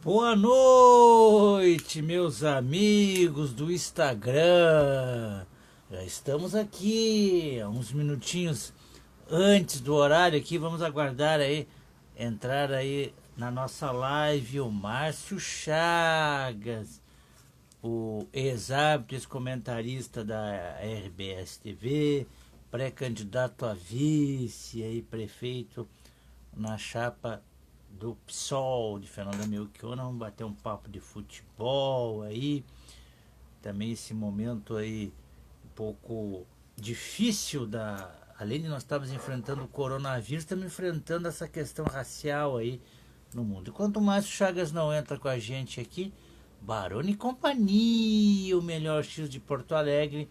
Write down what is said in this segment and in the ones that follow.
Boa noite, meus amigos do Instagram. Já estamos aqui, uns minutinhos antes do horário aqui. Vamos aguardar aí, entrar aí na nossa live o Márcio Chagas, o ex-árbitro, ex-comentarista da RBS TV, pré-candidato a vice aí, prefeito na chapa do PSOL de Fernanda Melchiona. Vamos bater um papo de futebol aí, também esse momento aí um pouco difícil além de nós estarmos enfrentando o coronavírus, estamos enfrentando essa questão racial aí no mundo. Enquanto mais o Chagas não entra com a gente aqui, Barone e Companhia, o melhor X de Porto Alegre,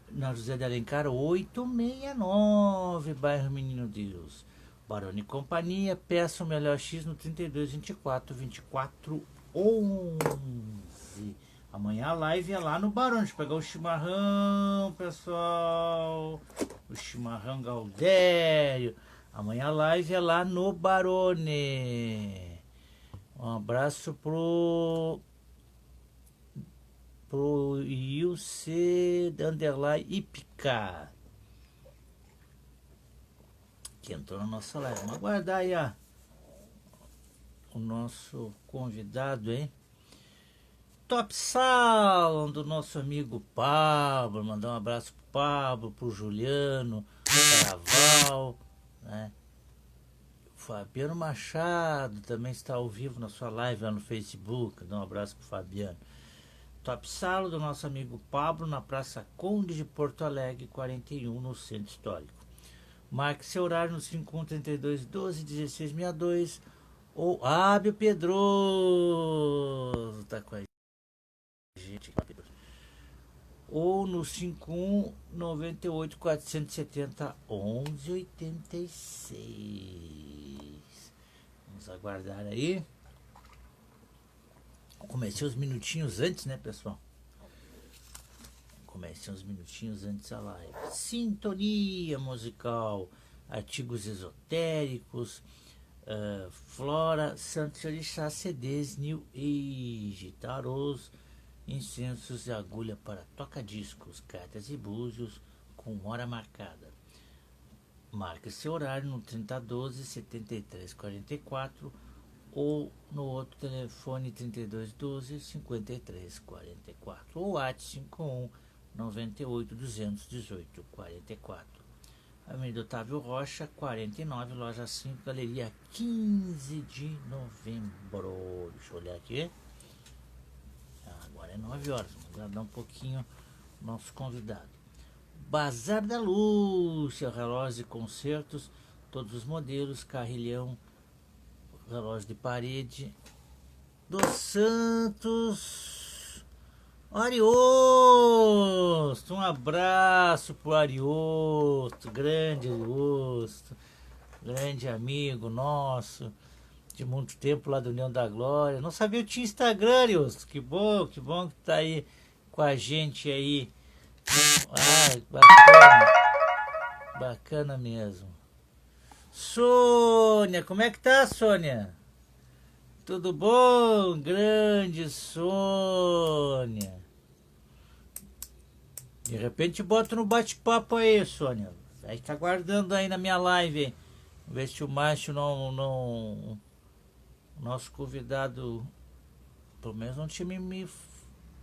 na José de Alencar 869, bairro Menino Deus. Barone e Companhia, peça o melhor X no 32 24 24 11. Amanhã a live é lá no Barone. Deixa eu pegar o chimarrão, pessoal. O chimarrão Galdério. Amanhã a live é lá no Barone. Um abraço pro IUC underline Ipica, que entrou na nossa live. Vamos aguardar aí o nosso convidado, hein? Top Salon do nosso amigo Pablo. Mandar um abraço pro Pablo, pro Juliano, Caraval, né? O Fabiano Machado também está ao vivo na sua live lá no Facebook. Dá um abraço pro Fabiano. Top Salon do nosso amigo Pablo, na Praça Conde de Porto Alegre 41, no Centro Histórico. Marque seu horário no 5132 12 1662. Ou Ábio Pedroso tá com a gente. Ou no 51 98 470 11 86. Vamos aguardar aí. Comecei uns minutinhos antes, né, pessoal? Comecei uns minutinhos antes a live. Sintonia musical, artigos esotéricos, Flora, Santos Orixá, CDs, New Age, tarôs, incensos e agulha para toca-discos, cartas e búzios com hora marcada. Marque seu horário no 3012 7344 ou no outro telefone 3212 5344 ou WhatsApp 51 98 218 44. Avenida Otávio Rocha 49, loja 5, galeria 15 de novembro. Deixa eu olhar aqui. Agora é 9 horas, vamos aguardar um pouquinho o nosso convidado. Bazar da Lúcia, relógios e concertos, todos os modelos, carrilhão, relógio de parede dos Santos Ariosto. Um abraço pro Ariosto, grande Ariosto, grande amigo nosso de muito tempo lá do União da Glória. Não sabia que tinha Instagram, Ariosto. Que bom que tá aí com a gente aí. Bacana, bacana mesmo. Sônia, como é que tá, Sônia? Tudo bom? Grande Sônia. De repente bota no bate-papo aí, Sônia. Aí tá aguardando aí na minha live. Vamos ver se o Márcio não... Nosso convidado, pelo menos não tinha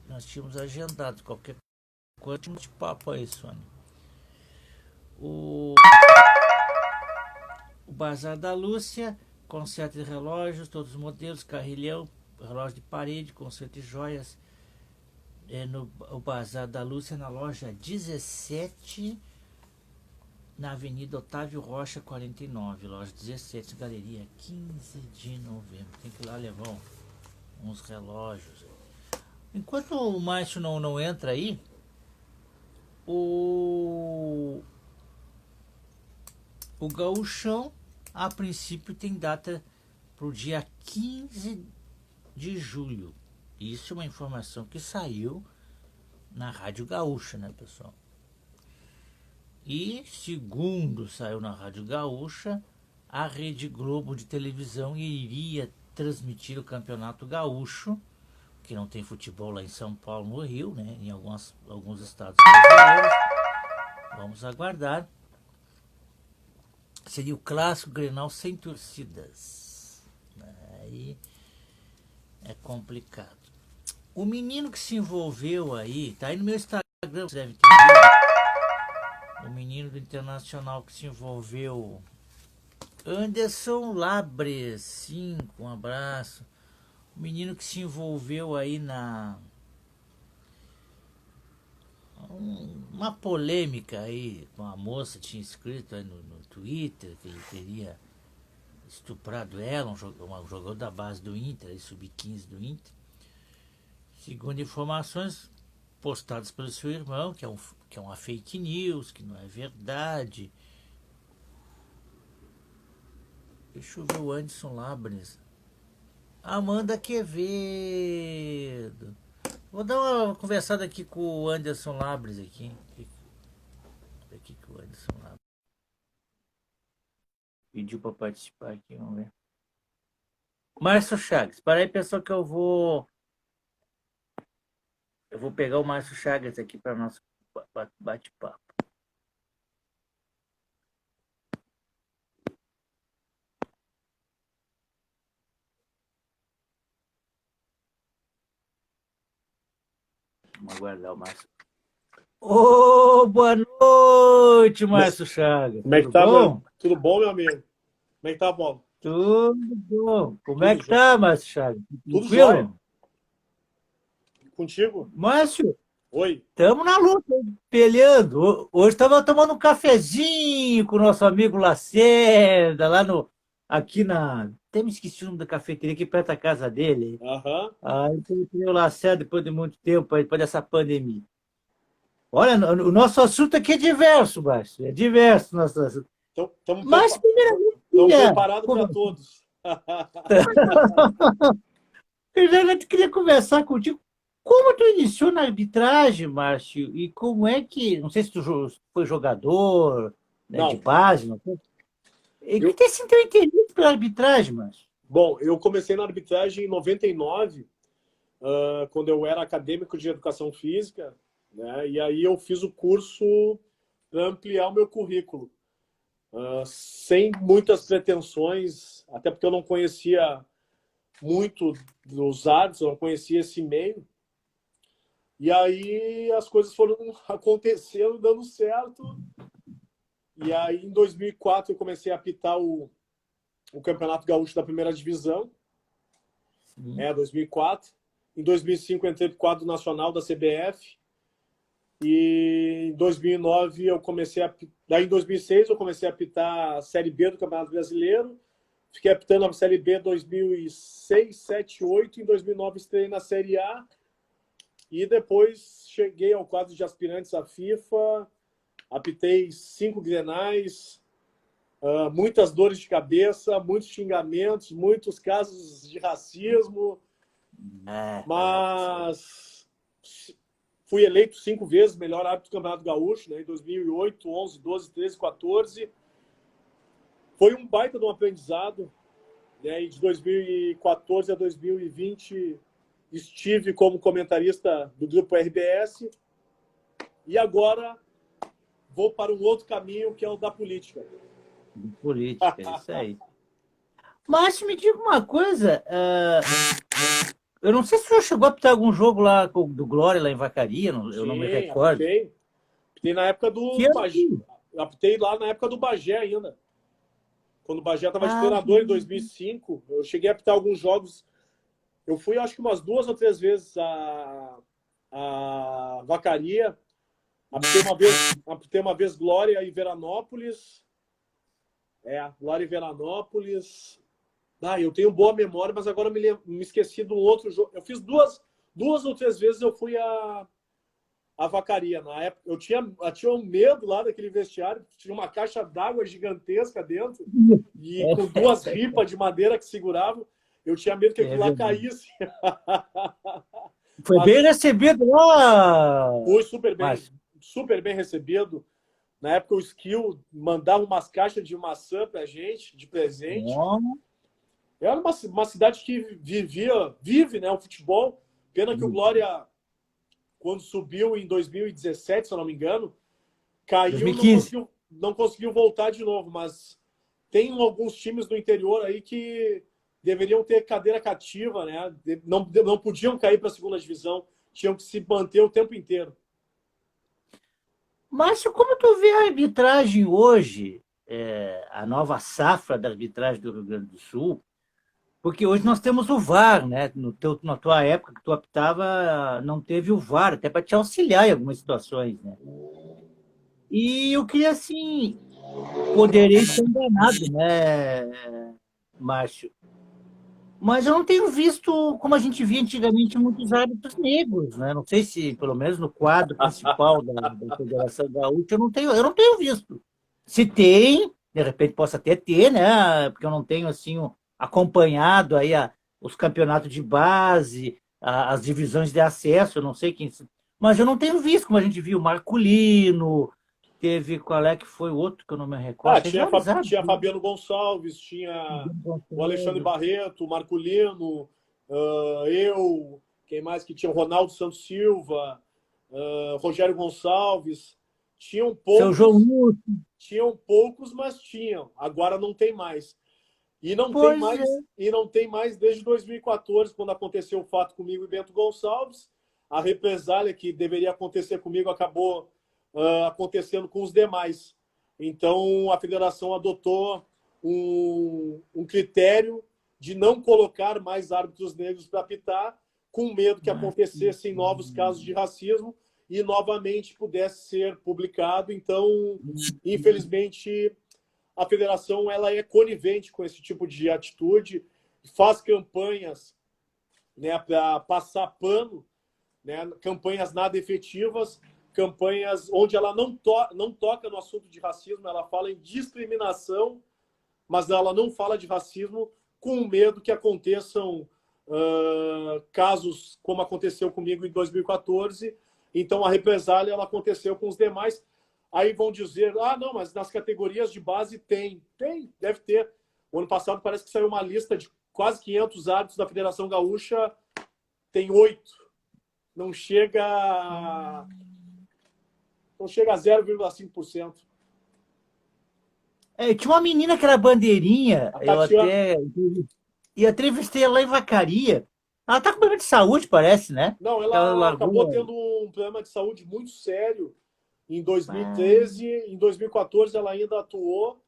nós tínhamos agendado. Qualquer coisa, bate-papo aí, Sônia. O Bazar da Lúcia, conserto de relógios, todos os modelos, carrilhão, relógio de parede, conserto de joias. O Bazar da Lúcia, na loja 17, na Avenida Otávio Rocha 49, loja 17, galeria 15 de novembro. Tem que ir lá levar uns relógios. Enquanto o Márcio não entra aí, o Gauchão, a princípio, tem data para o dia 15 de julho. Isso é uma informação que saiu na Rádio Gaúcha, né, pessoal? E, segundo saiu na Rádio Gaúcha, a Rede Globo de televisão iria transmitir o Campeonato Gaúcho, que não tem futebol lá em São Paulo, no Rio, né? Em alguns estados brasileiros. Vamos aguardar. Seria o clássico Grenal sem torcidas. Aí é complicado. O menino que se envolveu aí, tá aí no meu Instagram, você deve ter visto. O menino do Internacional que se envolveu. Anderson Labres, sim, um abraço. O menino que se envolveu aí uma polêmica aí, com a moça tinha escrito aí no Twitter que ele teria estuprado ela, um jogador da base do Inter, sub-15 do Inter. Segundo informações postadas pelo seu irmão, que é uma fake news, que não é verdade. Deixa eu ver o Anderson Labres. Amanda Quevedo. Vou dar uma conversada aqui com o Anderson Labres aqui. Aqui com o Anderson Labres. Pediu para participar aqui, vamos ver. Márcio Chagas. Para aí, pessoal, que eu vou pegar o Márcio Chagas aqui para nosso bate-papo. Vamos aguardar o Márcio. Boa noite, Márcio Chagas. Como é que tá, bom? Tudo bom, meu amigo? Como é que tá, Paulo? Tudo bom. Como é que tá, Márcio Chagas? Tudo jóia. Contigo? Márcio, oi. Estamos na luta, peleando. Hoje estava tomando um cafezinho com o nosso amigo Lacerda, aqui na... Até me esqueci o nome da cafeteria, aqui perto da casa dele. Aí encontrei o Lacerda depois de muito tempo, depois dessa pandemia. Olha, o nosso assunto aqui é diverso, Márcio. É diverso o nosso assunto. Mas, primeiramente... Estamos preparados para todos. Primeiramente, queria conversar contigo. Como tu iniciou na arbitragem, Márcio? E como é que... Não sei se tu foi jogador, né, de base, não foi? E que tem teu interesse pela arbitragem, Márcio? Bom, eu comecei na arbitragem em 99, quando eu era acadêmico de educação física, né? E aí eu fiz o curso para ampliar o meu currículo. Sem muitas pretensões, até porque eu não conhecia muito dos árbitros, eu não conhecia esse meio. E aí as coisas foram acontecendo, dando certo. E aí em 2004 eu comecei a apitar o Campeonato Gaúcho da Primeira Divisão. 2004. Em 2005 eu entrei para o quadro nacional da CBF. E em 2009 eu comecei a... Daí em 2006 eu comecei a apitar a Série B do Campeonato Brasileiro. Fiquei apitando a Série B 2006, 2007, 2008. Em 2009 estreiei na Série A. E depois cheguei ao quadro de aspirantes à FIFA. Apitei 5 grenais. Muitas dores de cabeça, muitos xingamentos, muitos casos de racismo. Mas... Fui eleito 5 vezes melhor árbitro do Campeonato Gaúcho, né? Em 2008, 11, 12, 13, 14. Foi um baita de um aprendizado. Né? E de 2014 a 2020 estive como comentarista do Grupo RBS. E agora vou para um outro caminho, que é o da política. Política, isso aí. Márcio, me diga uma coisa... Eu não sei se você chegou a apitar algum jogo lá do Glória, lá em Vacaria, eu não me recordo. Apitei na época do Bagé. Apitei lá na época do Bagé ainda. Quando o Bagé estava de treinador em 2005, eu cheguei a apitar alguns jogos. Eu fui, acho que umas 2 ou 3 vezes a Vacaria. Apitei uma vez Glória e Veranópolis. Glória e Veranópolis. Eu tenho boa memória, mas agora me esqueci do outro jogo. Eu fiz duas ou 3 vezes eu fui a Vacaria. Na época, eu tinha um medo lá daquele vestiário. Tinha uma caixa d'água gigantesca dentro e com 2 ripas de madeira que seguravam. Eu tinha medo que aquilo lá caísse. Foi bem recebido lá? Foi super bem recebido. Na época, o Skill mandava umas caixas de maçã pra gente, de presente. Era uma cidade que vive, né, o futebol. Pena que o Glória, quando subiu em 2017, se eu não me engano, caiu e 2015. não conseguiu voltar de novo. Mas tem alguns times do interior aí que deveriam ter cadeira cativa, né? Não podiam cair para a segunda divisão, tinham que se manter o tempo inteiro. Márcio, como tu vê a arbitragem hoje, a nova safra da arbitragem do Rio Grande do Sul? Porque hoje nós temos o VAR, né? Na tua época que tu apitava, não teve o VAR, até para te auxiliar em algumas situações, né? E eu queria, assim, poderei ser enganado, né, Márcio? Mas eu não tenho visto, como a gente via antigamente, muitos árbitros negros, né? Não sei se, pelo menos no quadro principal da Federação Gaúcha, eu não tenho visto. Se tem, de repente possa até ter, né? Porque eu não tenho, assim, acompanhado aí os campeonatos de base, as divisões de acesso, eu não sei quem... Mas eu não tenho visto, como a gente viu, Marculino, teve, qual é que foi o outro que eu não me recordo, teve vários Tinha árbitros. Fabiano Gonçalves, tinha o Alexandre Barreto, o Marculino, eu, quem mais que tinha? O Ronaldo Santos Silva, Rogério Gonçalves. Tinham Seu João poucos, Lúcio. tinham poucos, mas tinham. Agora não tem mais. Pois é. E não tem mais desde 2014, quando aconteceu o fato comigo e Bento Gonçalves. A represália que deveria acontecer comigo acabou acontecendo com os demais. Então, a federação adotou um critério de não colocar mais árbitros negros para apitar, com medo que acontecessem novos casos de racismo e novamente pudesse ser publicado. Então, infelizmente, a federação ela é conivente com esse tipo de atitude, faz campanhas, né, para passar pano, né, campanhas nada efetivas, campanhas onde ela não toca no assunto de racismo, ela fala em discriminação, mas ela não fala de racismo, com medo que aconteçam casos como aconteceu comigo em 2014. Então a represália ela aconteceu com os demais. Aí vão dizer, não, mas nas categorias de base tem. Tem, deve ter. O ano passado parece que saiu uma lista de quase 500 árbitros da Federação Gaúcha, tem 8. Não chega a 0,5%. Tinha uma menina que era bandeirinha, A eu Tatiana, até entrevistei ela em Vacaria. Ela tá com problema de saúde, parece, né? não, Ela ela acabou largou. tendo um problema de saúde muito sério em Ah, 2013. Em 2014 ela ainda atuou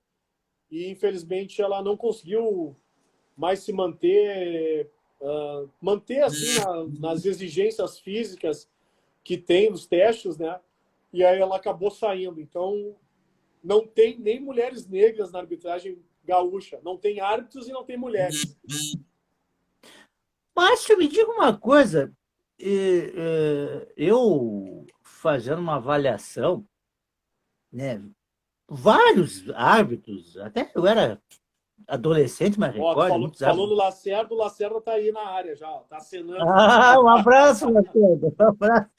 e infelizmente ela não conseguiu mais se manter assim nas exigências físicas que tem nos testes, né? E aí ela acabou saindo. Então não tem nem mulheres negras na arbitragem gaúcha, não tem árbitros e não tem mulheres. Márcio, me diga uma coisa. Eu fazendo uma avaliação, né? Vários árbitros, até eu era adolescente, mas Ó, tu recordo, muitos falou árbitros. no Lacerda, o Lacerda tá aí na área já, ó, tá acenando. Um abraço, Matheus. Um abraço.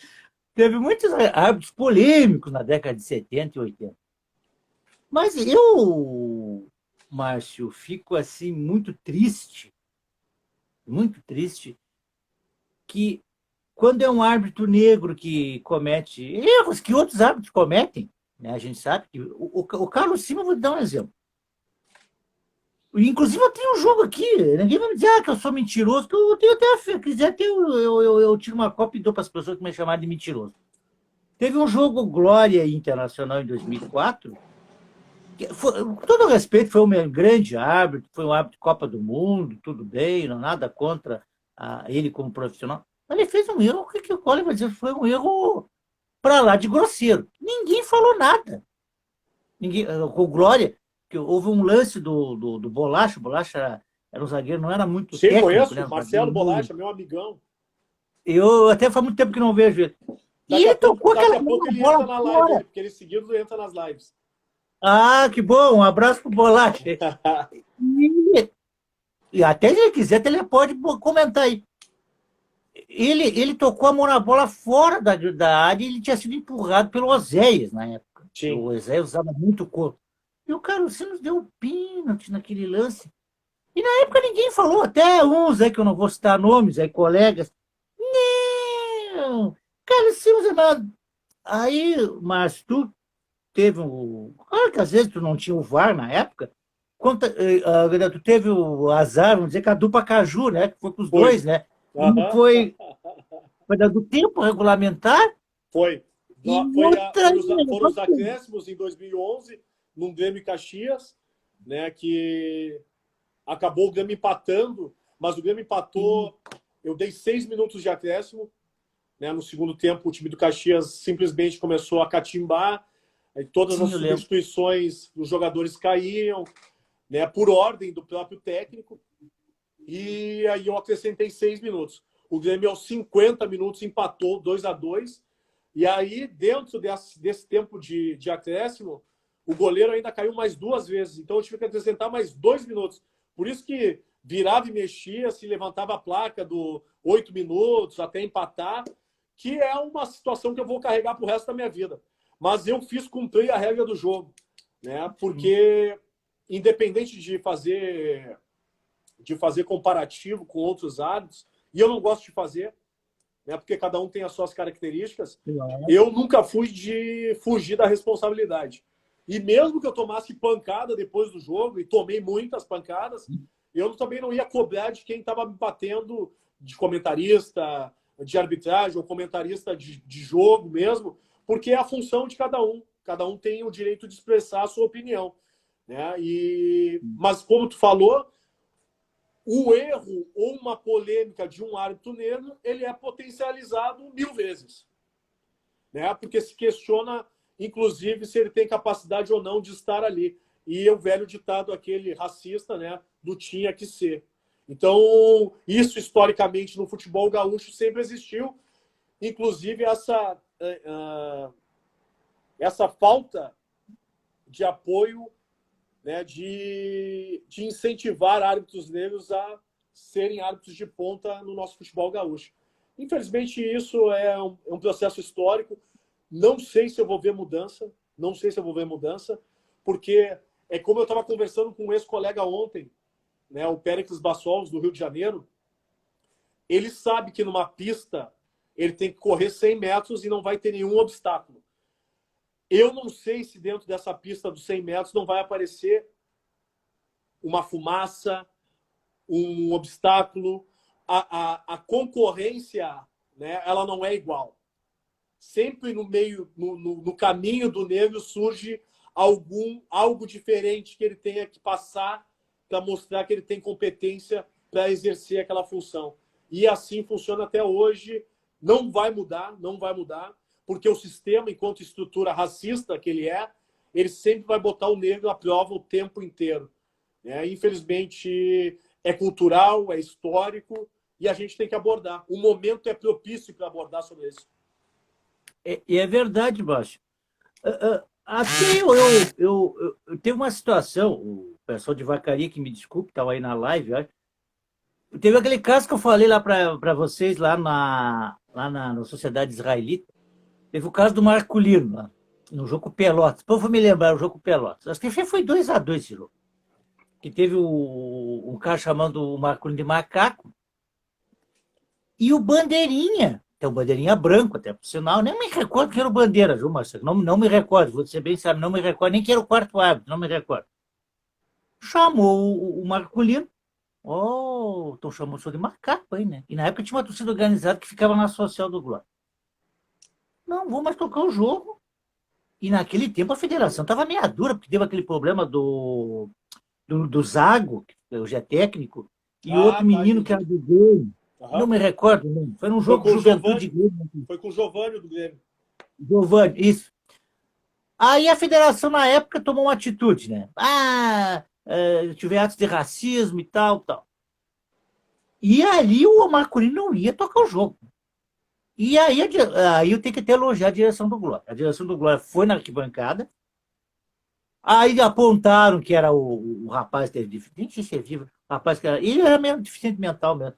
Teve muitos árbitros polêmicos na década de 70 e 80. Mas eu, Márcio, fico assim muito triste, que quando é um árbitro negro que comete erros que outros árbitros cometem, né? A gente sabe que o Carlos Cima, vou dar um exemplo. Inclusive, eu tenho um jogo aqui, ninguém vai me dizer que eu sou mentiroso, que eu tenho até, se quiser, eu tiro uma cópia e dou para as pessoas que me chamaram de mentiroso. Teve um jogo Glória Internacional em 2004. Com todo respeito, foi um grande árbitro, foi um árbitro de Copa do Mundo, tudo bem, não nada contra ele como profissional. Mas ele fez um erro, o que o Collor vai dizer? Foi um erro para lá de grosseiro. Ninguém falou nada. Com Glória, que houve um lance do Bolacha, o Bolacha era um zagueiro, não era muito Sim, técnico, conheço, né? Um Marcelo zagueiro Bolacha, meu amigão. Eu até faz muito tempo que não vejo ele. E ele tocou Daqui aquela a pouco ele bola entra na live, fora. porque ele seguido entra nas lives. Que bom, um abraço pro Bolacha. E até se ele quiser, ele pode comentar aí. Ele tocou a mão na bola fora da área e ele tinha sido empurrado pelo Oséias na época. Sim. O Oséias usava muito corpo. E o Carlos Sinos deu um pênalti naquele lance. E na época ninguém falou, até uns aí que eu não vou citar nomes, aí colegas. Não, cara, Silas, aí, mas tu teve um. Claro que às vezes tu não tinha o VAR na época. Tu teve o azar, vamos dizer, que a dupla Caju, né? Que foi com os Foi. dois, né? Uma Aham. foi do tempo regulamentar Foi. e outra. Foram os acréscimos em 2011, num Grêmio e Caxias, né, que acabou o Grêmio empatando, mas o Grêmio empatou, eu dei 6 minutos de acréscimo, né, no segundo tempo o time do Caxias simplesmente começou a catimbar, aí todas as Sim, eu lembro. substituições dos jogadores caíam, né, por ordem do próprio técnico, e aí eu acrescentei 6 minutos. O Grêmio aos 50 minutos empatou 2-2. E aí, dentro desse tempo de acréscimo, o goleiro ainda caiu mais 2 vezes. Então eu tive que acrescentar mais 2 minutos. Por isso que virava e mexia, se levantava a placa do 8 minutos até empatar, que é uma situação que eu vou carregar para o resto da minha vida. Mas eu fiz cumprir a regra do jogo, né? Porque independente de fazer comparativo com outros árbitros, e eu não gosto de fazer, né, porque cada um tem as suas características, eu nunca fui de fugir da responsabilidade. E mesmo que eu tomasse pancada depois do jogo, e tomei muitas pancadas, eu também não ia cobrar de quem estava me batendo, de comentarista, de arbitragem, ou comentarista de jogo mesmo, porque é a função de cada um. Cada um tem o direito de expressar a sua opinião. Né? Mas, como tu falou, o erro ou uma polêmica de um árbitro negro, ele é potencializado 1000 vezes. Né? Porque se questiona, inclusive, se ele tem capacidade ou não de estar ali. E o velho ditado aquele racista, né, do tinha que ser. Então, isso historicamente no futebol gaúcho sempre existiu, inclusive essa falta de apoio, né, de incentivar árbitros negros a serem árbitros de ponta no nosso futebol gaúcho. Infelizmente, isso é um processo histórico. Não sei se eu vou ver mudança, não sei se eu vou ver mudança, porque é como eu estava conversando com um ex-colega ontem, né, o Péricles Bassols, do Rio de Janeiro. Ele sabe que numa pista ele tem que correr 100 metros e não vai ter nenhum obstáculo. Eu não sei se dentro dessa pista dos 100 metros não vai aparecer uma fumaça, um obstáculo. A concorrência, né, ela não é igual. Sempre no meio, no caminho do negro surge algo diferente que ele tenha que passar para mostrar que ele tem competência para exercer aquela função. E assim funciona até hoje. Não vai mudar, não vai mudar, porque o sistema, enquanto estrutura racista que ele sempre vai botar o negro à prova o tempo inteiro. Infelizmente, é cultural, é histórico, e a gente tem que abordar. O momento é propício para abordar sobre isso. E é verdade, Baixo. Até eu teve uma situação, o pessoal de Vacaria, que me desculpe, estava aí na live, acho. Teve aquele caso que eu falei lá para vocês, na Sociedade Israelita. Teve o caso do Marculino, lá, no jogo com o Pelotas. Depois eu vou me lembrar, o jogo com o Pelotas. Acho que foi 2-2 esse jogo. Que teve um cara chamando o Marculino de macaco. E o Bandeirinha, que é o Bandeirinha branco, até por sinal, nem me recordo que era o Bandeira, viu, Marcelo? Não me recordo, vou ser bem sério, não me recordo, nem que era o quarto árbitro, não me recordo. Chamou o Marculino. Oh, estão chamando o senhor de macaco aí, né? E na época tinha uma torcida organizada que ficava na social do Glória. Não, vou mais tocar o jogo. E naquele tempo a federação estava meia dura, porque teve aquele problema do Zago, que hoje é técnico, e outro Tá, menino que entendi. era do Grêmio. Não Uhum. me recordo, não. Foi num Foi jogo com de o Juventude Giovani, Grêmio. foi com o Giovani do Grêmio. Giovanni, isso. Aí a federação, na época, tomou uma atitude, né? Tiver atos de racismo e tal, tal. E ali o Marcolino não ia tocar o jogo. E aí eu tenho que até elogiar a direção do Glória. A direção do Glória foi na arquibancada. Aí apontaram que era o rapaz que teve deficiência, nem sei se é vivo, o rapaz que era, ele era mesmo deficiente mental mesmo.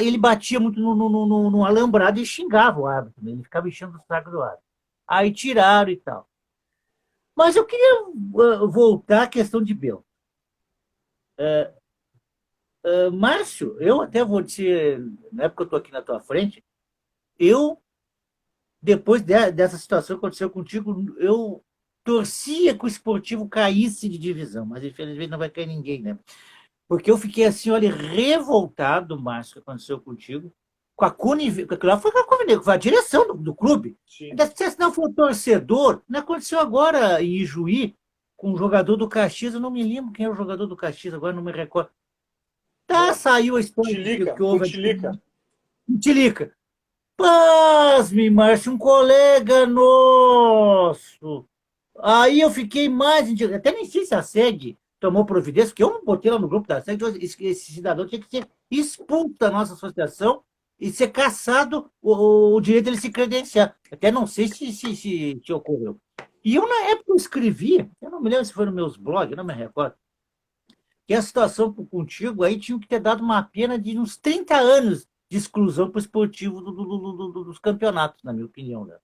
Ele batia muito no alambrado e xingava o árbitro, ele ficava enchendo o saco do árbitro. Aí tiraram e tal. Mas eu queria voltar à questão de Bel. Márcio, eu até vou dizer, na época que eu estou aqui na tua frente, eu, depois dessa situação que aconteceu contigo, eu torcia que o esportivo caísse de divisão, mas infelizmente não vai cair ninguém, né? Porque eu fiquei assim, olha, revoltado, Márcio, que aconteceu contigo, com a conivência, foi a direção do clube. Sim. Ainda se não for torcedor, não aconteceu agora em Ijuí, com o jogador do Caxias, eu não me lembro quem é o jogador do Caxias, agora não me recordo. Tá, Nossa. saiu a história que Tilica, com houve Tilica. em Tilica. Pasme, Márcio, um colega nosso. Aí eu fiquei mais indignado. Até nem sei se a SEG tomou providência, porque eu botei lá no grupo da SEG, esse cidadão tinha que ser expulso da nossa associação e ser cassado o direito dele se credenciar. Até não sei se ocorreu. E eu, na época, eu escrevi, eu não me lembro se foi nos meus blogs, eu não me recordo, que a situação contigo aí tinha que ter dado uma pena de uns 30 anos de exclusão para o esportivo dos campeonatos, na minha opinião. Né?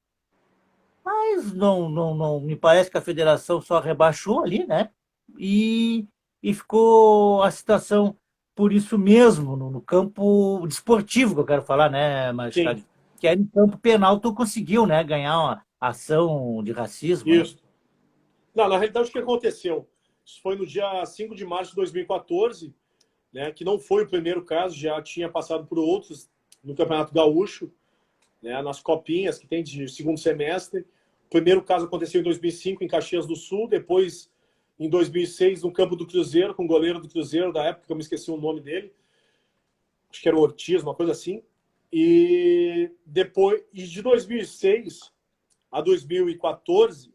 Mas não, me parece que a federação só rebaixou ali, né? E ficou a situação por isso mesmo, no campo desportivo, que eu quero falar, né, Sim, Magistrado? Que aí no campo penal tu conseguiu, né, ganhar uma ação de racismo, né? isso. Não, na realidade, o que aconteceu? Isso foi no dia 5 de março de 2014, né, que não foi o primeiro caso, já tinha passado por outros no Campeonato Gaúcho, né, nas copinhas que tem de segundo semestre. O primeiro caso aconteceu em 2005, em Caxias do Sul, depois em 2006, no campo do Cruzeiro, com o goleiro do Cruzeiro da época, que eu me esqueci o nome dele, acho que era o Ortiz, uma coisa assim. E depois, e de 2006 a 2014,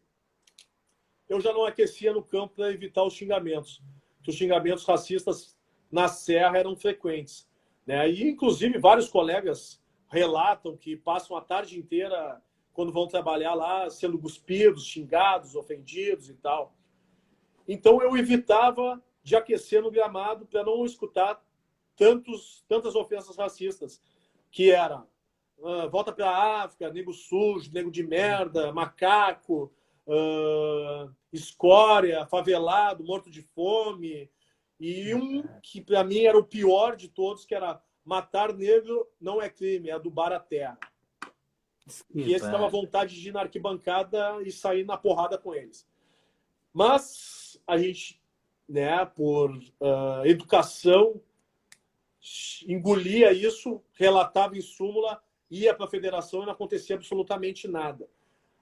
eu já não aquecia no campo para evitar os xingamentos, que os xingamentos racistas na Serra eram frequentes, né? E inclusive vários colegas relatam que passam a tarde inteira quando vão trabalhar lá sendo cuspidos, xingados, ofendidos e tal. Então eu evitava de aquecer no gramado para não escutar tantas ofensas racistas, que era volta para a África, nego sujo, nego de merda, macaco, escória, favelado, morto de fome. E um que para mim era o pior de todos, que era matar negro não é crime, é adubar a terra. Que esse dava vontade de ir na arquibancada e sair na porrada com eles. Mas a gente, né, por educação, engolia isso, relatava em súmula, ia para a federação e não acontecia absolutamente nada.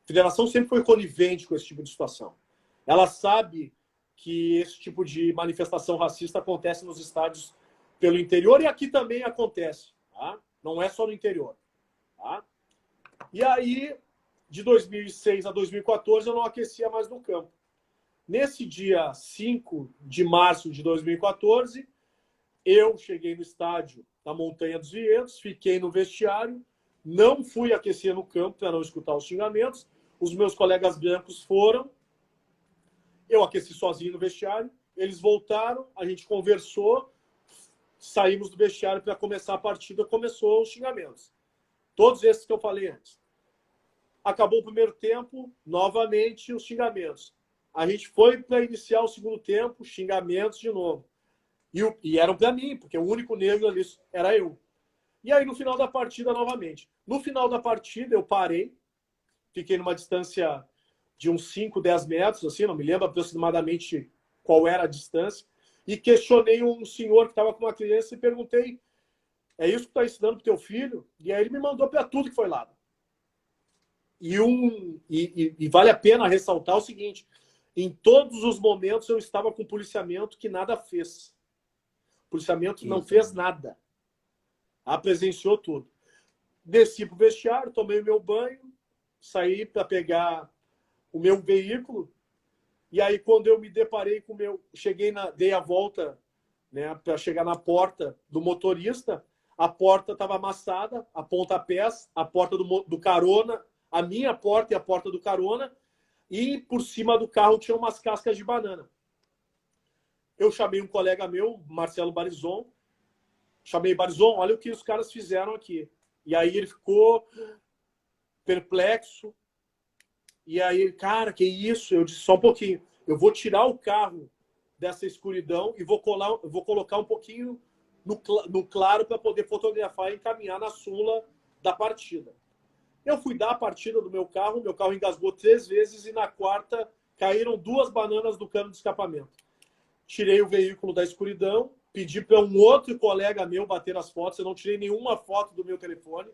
A federação sempre foi conivente com esse tipo de situação. Ela sabe que esse tipo de manifestação racista acontece nos estádios pelo interior e aqui também acontece. Tá? Não é só no interior. Tá? E aí, de 2006 a 2014, eu não aquecia mais no campo. Nesse dia 5 de março de 2014, eu cheguei no estádio da Montanha dos Vinhedos, fiquei no vestiário, não fui aquecer no campo para não escutar os xingamentos. Os meus colegas brancos foram, eu aqueci sozinho no vestiário, eles voltaram, a gente conversou, saímos do vestiário para começar a partida, começou os xingamentos. Todos esses que eu falei antes. Acabou o primeiro tempo, novamente os xingamentos. A gente foi para iniciar o segundo tempo, xingamentos de novo. E eram para mim, porque o único negro ali era eu. E aí, no final da partida, novamente. No final da partida, eu parei, fiquei numa distância de uns 5, 10 metros, assim, não me lembro aproximadamente qual era a distância, e questionei um senhor que estava com uma criança e perguntei: é isso que está ensinando para o teu filho? E aí ele me mandou para tudo que foi lá. E vale a pena ressaltar o seguinte: em todos os momentos eu estava com o policiamento que nada fez. O policiamento não fez nada. Presenciou tudo. Desci para o vestiário, tomei o meu banho, saí para pegar o meu veículo. E aí, quando eu me deparei com o meu. Dei a volta, né, para chegar na porta do motorista, a porta estava amassada, a pontapés, a porta do carona, a minha porta e a porta do carona, e por cima do carro tinha umas cascas de banana. Eu chamei um colega meu, Marcelo Barizon, chamei Barizon, olha o que os caras fizeram aqui. E aí ele ficou perplexo. E aí, cara, que isso? Eu disse, só um pouquinho. Eu vou tirar o carro dessa escuridão e vou colocar um pouquinho no claro para poder fotografar e encaminhar na súmula da partida. Eu fui dar a partida do meu carro engasgou 3 vezes e na quarta caíram 2 bananas do cano de escapamento. Tirei o veículo da escuridão, pedi para um outro colega meu bater as fotos, eu não tirei nenhuma foto do meu telefone,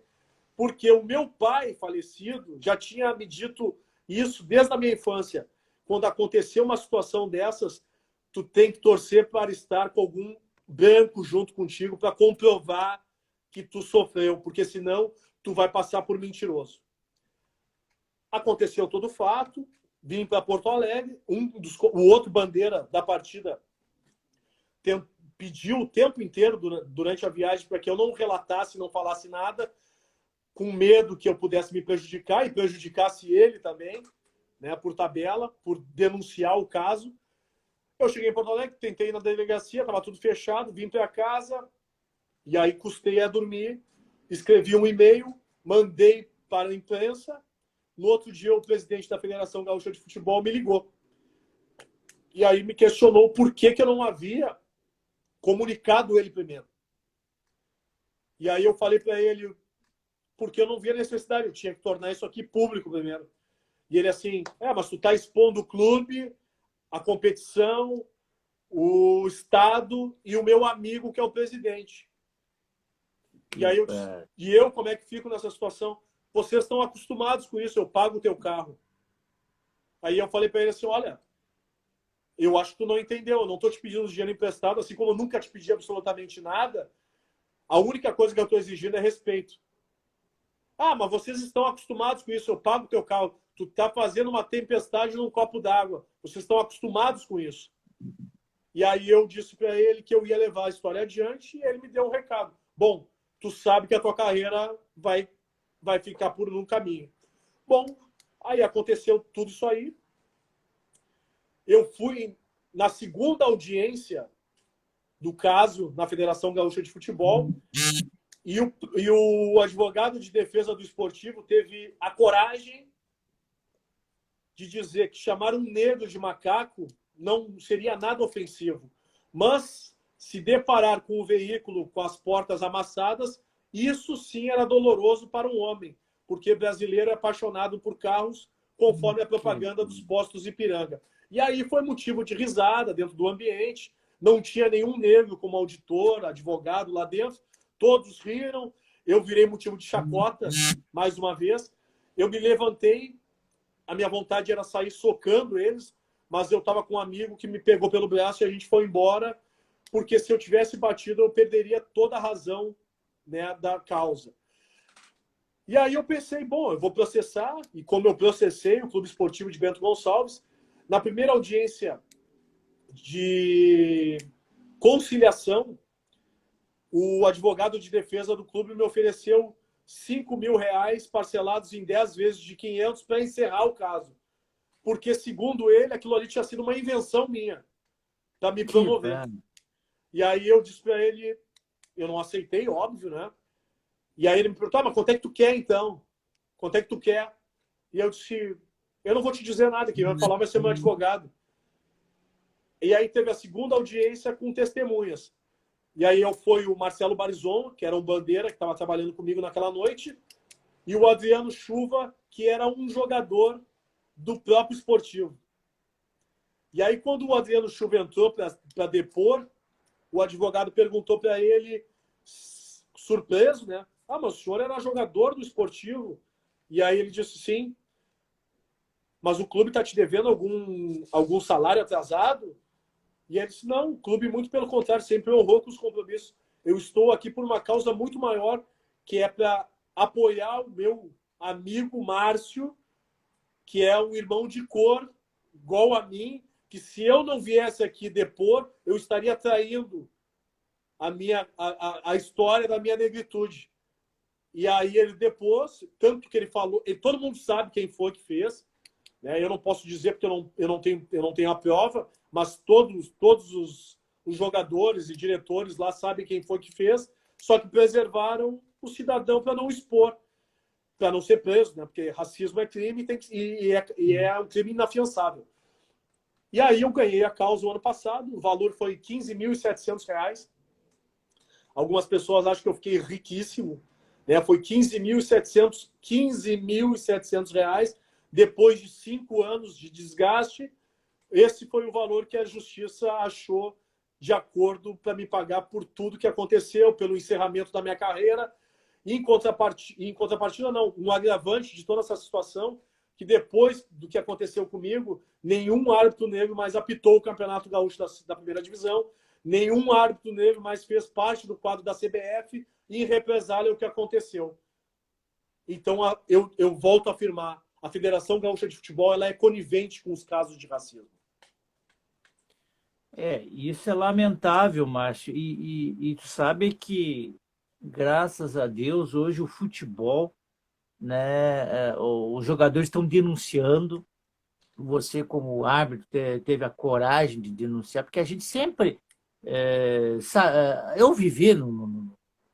porque o meu pai falecido já tinha me dito isso desde a minha infância. Quando aconteceu uma situação dessas, tu tem que torcer para estar com algum branco junto contigo para comprovar que tu sofreu, porque senão tu vai passar por mentiroso. Aconteceu todo o fato, vim para Porto Alegre, o outro bandeira da partida pediu o tempo inteiro durante a viagem para que eu não relatasse, não falasse nada, com medo que eu pudesse me prejudicar e prejudicasse ele também, né, por tabela, por denunciar o caso. Eu cheguei em Porto Alegre, tentei ir na delegacia, estava tudo fechado, vim para casa e aí custei a dormir, escrevi um e-mail, mandei para a imprensa. No outro dia, o presidente da Federação Gaúcha de Futebol me ligou. E aí me questionou por que eu não havia comunicado ele primeiro. E aí eu falei para ele, porque eu não via necessidade, eu tinha que tornar isso aqui público primeiro. E ele assim, mas tu está expondo o clube, a competição, o Estado e o meu amigo, que é o presidente. E aí eu como é que fico nessa situação? Vocês estão acostumados com isso, eu pago o teu carro. Aí eu falei para ele assim, olha, eu acho que tu não entendeu, eu não estou te pedindo dinheiro emprestado, assim como eu nunca te pedi absolutamente nada, a única coisa que eu estou exigindo é respeito. Mas vocês estão acostumados com isso, eu pago o teu carro. Tu está fazendo uma tempestade num copo d'água. Vocês estão acostumados com isso. E aí eu disse para ele que eu ia levar a história adiante e ele me deu um recado. Bom, tu sabe que a tua carreira vai ficar por um caminho. Bom, aí aconteceu tudo isso aí. Eu fui na segunda audiência do caso na Federação Gaúcha de Futebol e o advogado de defesa do esportivo teve a coragem de dizer que chamar um negro de macaco não seria nada ofensivo, mas se deparar com o veículo com as portas amassadas, isso sim era doloroso para um homem, porque brasileiro é apaixonado por carros, conforme a propaganda dos postos Ipiranga. E aí foi motivo de risada dentro do ambiente, não tinha nenhum negro como auditor, advogado lá dentro, todos riram, eu virei motivo de chacota, mais uma vez. Eu me levantei, a minha vontade era sair socando eles, mas eu estava com um amigo que me pegou pelo braço e a gente foi embora, porque se eu tivesse batido, eu perderia toda a razão, né, da causa. E aí eu pensei, bom, eu vou processar, e como eu processei o Clube Esportivo de Bento Gonçalves, na primeira audiência de conciliação, o advogado de defesa do clube me ofereceu R$5.000 parcelados em 10 vezes de 500 para encerrar o caso. Porque, segundo ele, aquilo ali tinha sido uma invenção minha para me promover. E aí eu disse para ele, eu não aceitei, óbvio, né? E aí ele me perguntou, mas quanto é que tu quer, então? Quanto é que tu quer? E eu disse, eu não vou te dizer nada, quem vai falar vai ser meu advogado. E aí teve a segunda audiência com testemunhas. E aí foi o Marcelo Barizon, que era um bandeira, que estava trabalhando comigo naquela noite, e o Adriano Chuva, que era um jogador do próprio esportivo. E aí, quando o Adriano Chuva entrou para depor, o advogado perguntou para ele, surpreso, né? Mas o senhor era jogador do esportivo? E aí ele disse, sim. Mas o clube está te devendo algum salário atrasado? E ele disse, não, o clube, muito pelo contrário, sempre honrou com os compromissos. Eu estou aqui por uma causa muito maior, que é para apoiar o meu amigo Márcio, que é um irmão de cor, igual a mim, que se eu não viesse aqui depor, eu estaria traindo a história da minha negritude. E aí ele depôs, tanto que ele falou, e todo mundo sabe quem foi que fez, né? Eu não posso dizer porque eu não tenho a prova, mas todos os jogadores e diretores lá sabem quem foi que fez, só que preservaram o cidadão para não expor, para não ser preso, né? Porque racismo é crime e é um crime inafiançável. E aí eu ganhei a causa o ano passado, o valor foi R$15.700. Algumas pessoas acham que eu fiquei riquíssimo, né? Foi 15.700 reais depois de 5 anos de desgaste. Esse foi o valor que a justiça achou de acordo para me pagar por tudo que aconteceu, pelo encerramento da minha carreira. Em contrapartida, não, um agravante de toda essa situação, que depois do que aconteceu comigo, nenhum árbitro negro mais apitou o Campeonato Gaúcho da primeira divisão, nenhum árbitro negro mais fez parte do quadro da CBF, e em represália o que aconteceu. Então, eu volto a afirmar, a Federação Gaúcha de Futebol ela é conivente com os casos de racismo. Isso é lamentável, Márcio. E tu sabe que, graças a Deus, hoje o futebol, né, os jogadores estão denunciando. Você, como árbitro, teve a coragem de denunciar, porque a gente sempre. Eu vivi no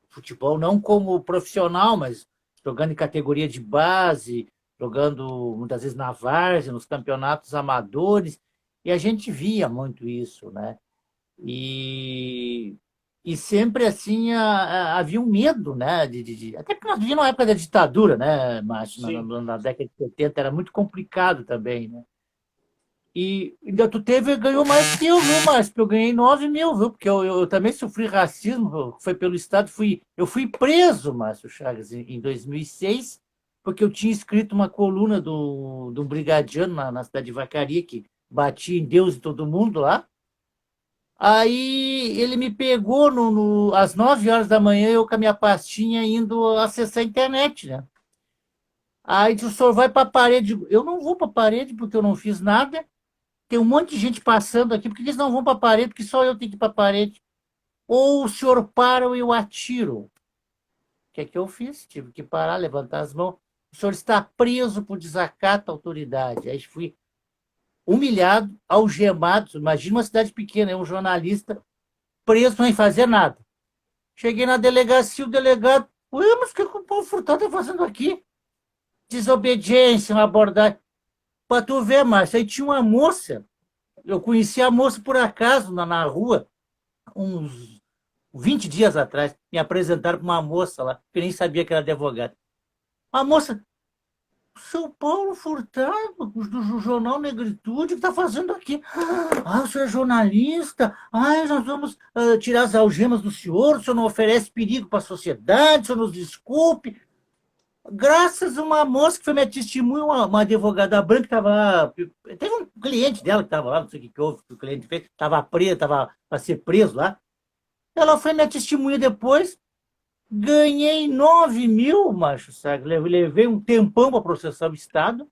futebol, não como profissional, mas jogando em categoria de base, jogando muitas vezes na várzea, nos campeonatos amadores, e a gente via muito isso, né? E, e sempre assim havia um medo, né? Até porque nós vivíamos na época da ditadura, né, Márcio? Sim. Na década de 70 era muito complicado também, né? E ainda ganhou mais que eu, viu, Márcio? Porque eu ganhei 9 mil, viu? Porque eu também sofri racismo, foi pelo Estado. Eu fui preso, Márcio Chagas, em 2006, porque eu tinha escrito uma coluna do brigadiano na cidade de Vacaria, que batia em Deus e todo mundo lá. Aí ele me pegou às 9 horas da manhã, eu com a minha pastinha indo acessar a internet, né? Aí disse, o senhor vai para a parede. Eu não vou para a parede porque eu não fiz nada. Tem um monte de gente passando aqui, porque eles não vão para a parede, porque só eu tenho que ir para a parede. Ou o senhor para ou eu atiro. O que é que eu fiz? Tive que parar, levantar as mãos. O senhor está preso por desacato à autoridade. Aí fui humilhado, algemado. Imagina uma cidade pequena, é um jornalista preso sem fazer nada. Cheguei na delegacia, o delegado, ué, mas o que o Paulo Furtado está fazendo aqui? Desobediência, uma abordagem. Para tu ver, Márcio, aí tinha uma moça, eu conheci a moça por acaso na rua, uns 20 dias atrás, me apresentaram para uma moça lá, que eu nem sabia que era advogada. A moça, São Paulo Furtado, do Jornal Negritude, o que está fazendo aqui? Ah, o senhor é jornalista? Ah, nós vamos tirar as algemas do senhor, o senhor não oferece perigo para a sociedade, o senhor nos desculpe. Graças a uma moça que foi minha testemunha, uma advogada branca que estava lá. Teve um cliente dela que estava lá, não sei o que houve, que o cliente fez, estava preso, estava para ser preso lá. Ela foi minha testemunha depois. Ganhei 9 mil, macho, sabe? Levei um tempão para processar o Estado.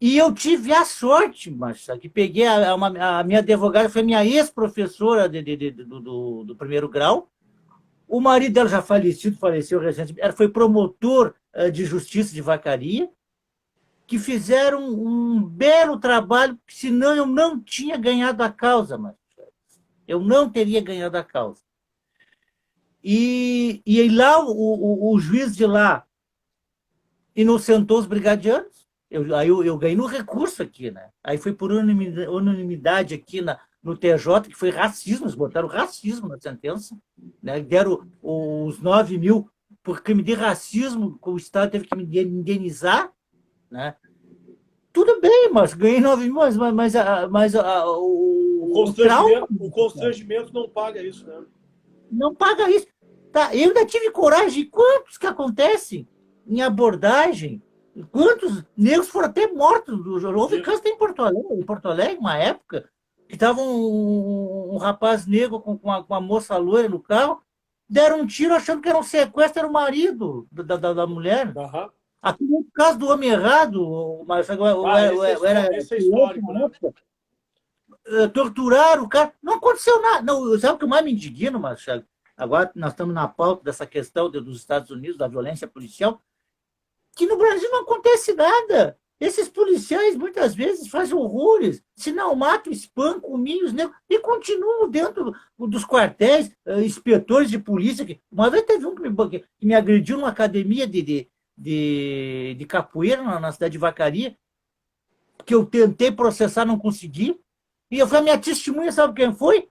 E eu tive a sorte, macho, sabe? Que peguei a minha advogada, foi minha ex-professora do primeiro grau. O marido dela já faleceu recentemente, ela foi promotor de justiça de Vacaria, que fizeram um belo trabalho, senão eu não tinha ganhado a causa, mas eu não teria ganhado a causa. E lá o juiz de lá inocentou os brigadianos. Aí eu ganhei no recurso aqui, né? Aí foi por unanimidade aqui no TJ, que foi racismo, eles botaram racismo na sentença, né? Deram os 9 mil por crime de racismo, o Estado teve que me indenizar, né? Tudo bem, mas ganhei 9 mil, mas o constrangimento não paga isso, né? Não paga isso. Tá, eu ainda tive coragem. Quantos que acontecem em abordagem? Quantos negros foram até mortos? Houve caso em Porto Alegre, uma época, que estava um rapaz negro com uma moça loira no carro, deram um tiro achando que era um sequestro, era o marido da mulher. Uhum. Aqui no caso do homem errado, mas esse é histórico, né? Torturaram o cara. Não aconteceu nada. Não, sabe o que mais me indigna, Marcelo? Agora nós estamos na pauta dessa questão dos Estados Unidos, da violência policial, que no Brasil não acontece nada. Esses policiais muitas vezes fazem horrores, se não matam, espancam, humilham os negros e continuam dentro dos quartéis, inspetores de polícia. Uma vez teve um que me agrediu numa academia de capoeira na cidade de Vacaria, que eu tentei processar, não consegui. E eu fui a minha testemunha, sabe quem foi?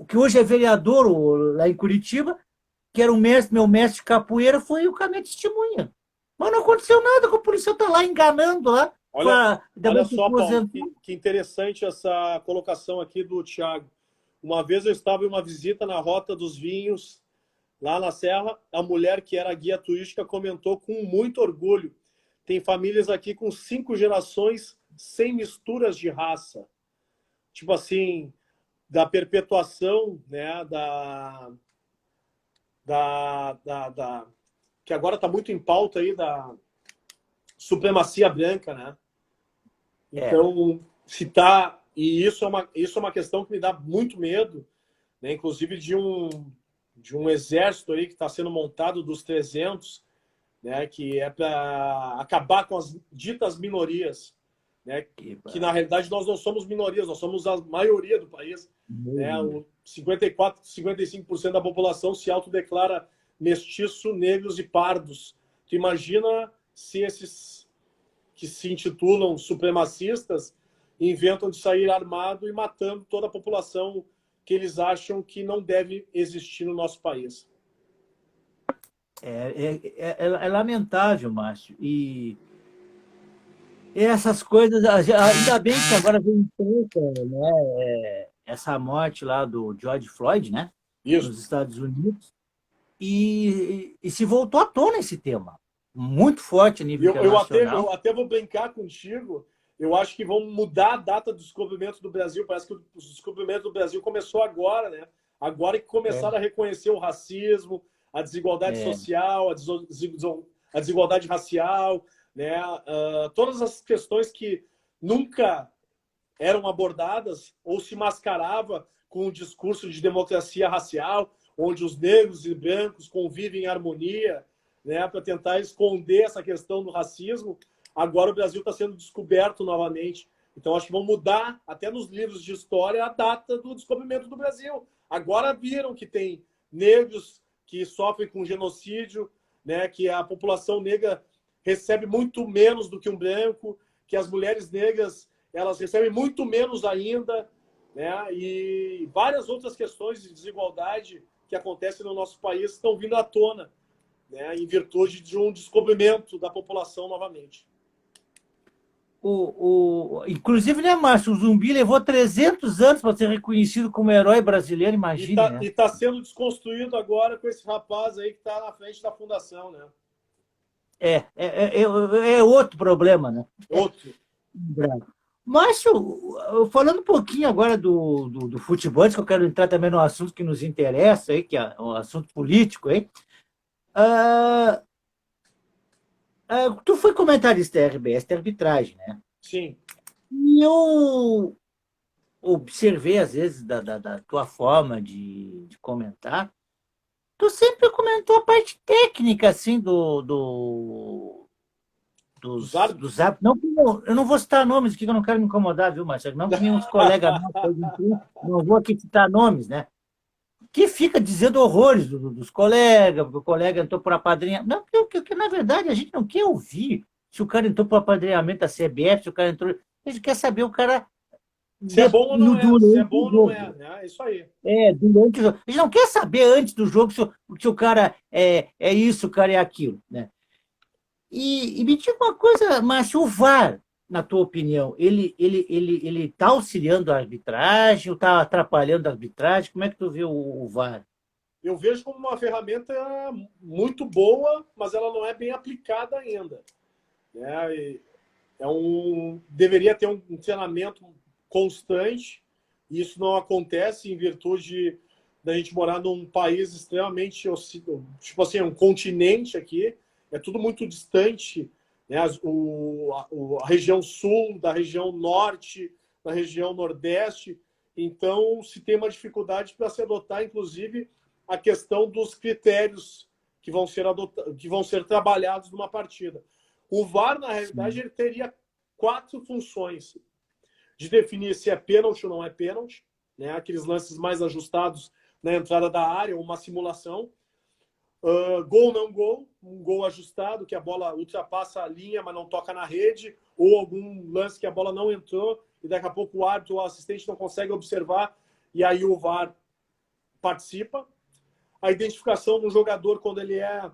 que hoje é vereador lá em Curitiba, que era meu mestre de capoeira, foi o cara minha testemunha. Mas não aconteceu nada, que o policial tá lá enganando lá. Olha, olha Também se só, Paulo, aposentou. que interessante essa colocação aqui do Thiago. Uma vez eu estava em uma visita na Rota dos Vinhos, lá na Serra, a mulher que era guia turística comentou com muito orgulho: tem famílias aqui com 5 gerações sem misturas de raça. Tipo assim, da perpetuação, né, que agora está muito em pauta aí, da supremacia branca, né? É, Então, se tá, e isso é uma questão que me dá muito medo, né? Inclusive de um exército aí que está sendo montado dos 300, né? Que é para acabar com as ditas minorias, né? Que na realidade nós não somos minorias, nós somos a maioria do país, né? O 54, 55% da população se autodeclara mestiço, negros e pardos. Tu imagina se esses que se intitulam supremacistas inventam de sair armado e matando toda a população que eles acham que não deve existir no nosso país. é lamentável, Márcio. E essas coisas, ainda bem que agora vem pouca, né? Essa morte lá do George Floyd, né? Isso. Nos Estados Unidos. E se voltou à tona esse tema, muito forte a nível Eu internacional. até vou brincar contigo. Eu acho que vão mudar a data do descobrimento do Brasil. Parece que o descobrimento do Brasil começou agora, né? Agora que É, começaram a reconhecer o racismo, a desigualdade é, social, a desigualdade racial, né? Todas as questões que nunca eram abordadas ou se mascarava com o discurso de democracia racial, onde os negros e brancos convivem em harmonia, né, para tentar esconder essa questão do racismo. Agora o Brasil está sendo descoberto novamente. Então acho que vão mudar até nos livros de história a data do descobrimento do Brasil. Agora viram que tem negros que sofrem com genocídio, né, que a população negra recebe muito menos do que um branco, que as mulheres negras elas recebem muito menos ainda, né? E várias outras questões de desigualdade que acontecem no nosso país estão vindo à tona, né? Em virtude de um descobrimento da população novamente. inclusive, né, Márcio, o Zumbi levou 300 anos para ser reconhecido como herói brasileiro, E imagine, está né? e tá sendo desconstruído agora com esse rapaz aí que está na frente da fundação, né? É outro problema, né? Outro. Bravo. Márcio, falando um pouquinho agora do futebol, antes que eu quero entrar também no assunto que nos interessa, aí, que é o assunto político, aí. Ah, tu foi comentarista da RBS de arbitragem, né? Sim. E eu observei, às vezes, da tua forma de comentar, tu sempre comentou a parte técnica, assim, Dos dos árbitros? hábitos. Não, eu não vou citar nomes aqui, que eu não quero me incomodar, viu, Marcelo? Não que nem uns colegas nossos, não vou aqui citar nomes, né? Que fica dizendo horrores dos colegas, porque o colega entrou por apadrinhamento. Não, porque, na verdade a gente não quer ouvir se o cara entrou por apadrinhamento da CBF, se o cara entrou. A gente quer saber o cara Se é bom ou não é, se é durante bom o ou não é, jogo. né? É isso aí. Durante o jogo. A gente não quer saber antes do jogo se o cara é isso, o cara é aquilo, né? E me diga uma coisa, Márcio, o VAR, na tua opinião, ele está auxiliando a arbitragem ou está atrapalhando a arbitragem? Como é que tu vê o VAR? Eu vejo como uma ferramenta muito boa, mas ela não é bem aplicada ainda, né? Deveria ter um treinamento constante, e isso não acontece em virtude da gente morar num país extremamente, tipo assim, um continente aqui, é tudo muito distante, né? A região sul, da região norte, da região nordeste, então se tem uma dificuldade para se adotar, inclusive, a questão dos critérios que vão ser trabalhados numa partida. O VAR, na realidade, ele teria 4 funções: de definir se é pênalti ou não é pênalti, né? Aqueles lances mais ajustados na entrada da área, uma simulação. Gol não gol, um gol ajustado, que a bola ultrapassa a linha, mas não toca na rede, ou algum lance que a bola não entrou e daqui a pouco o árbitro ou o assistente não consegue observar, e aí o VAR participa, a identificação do jogador quando ele é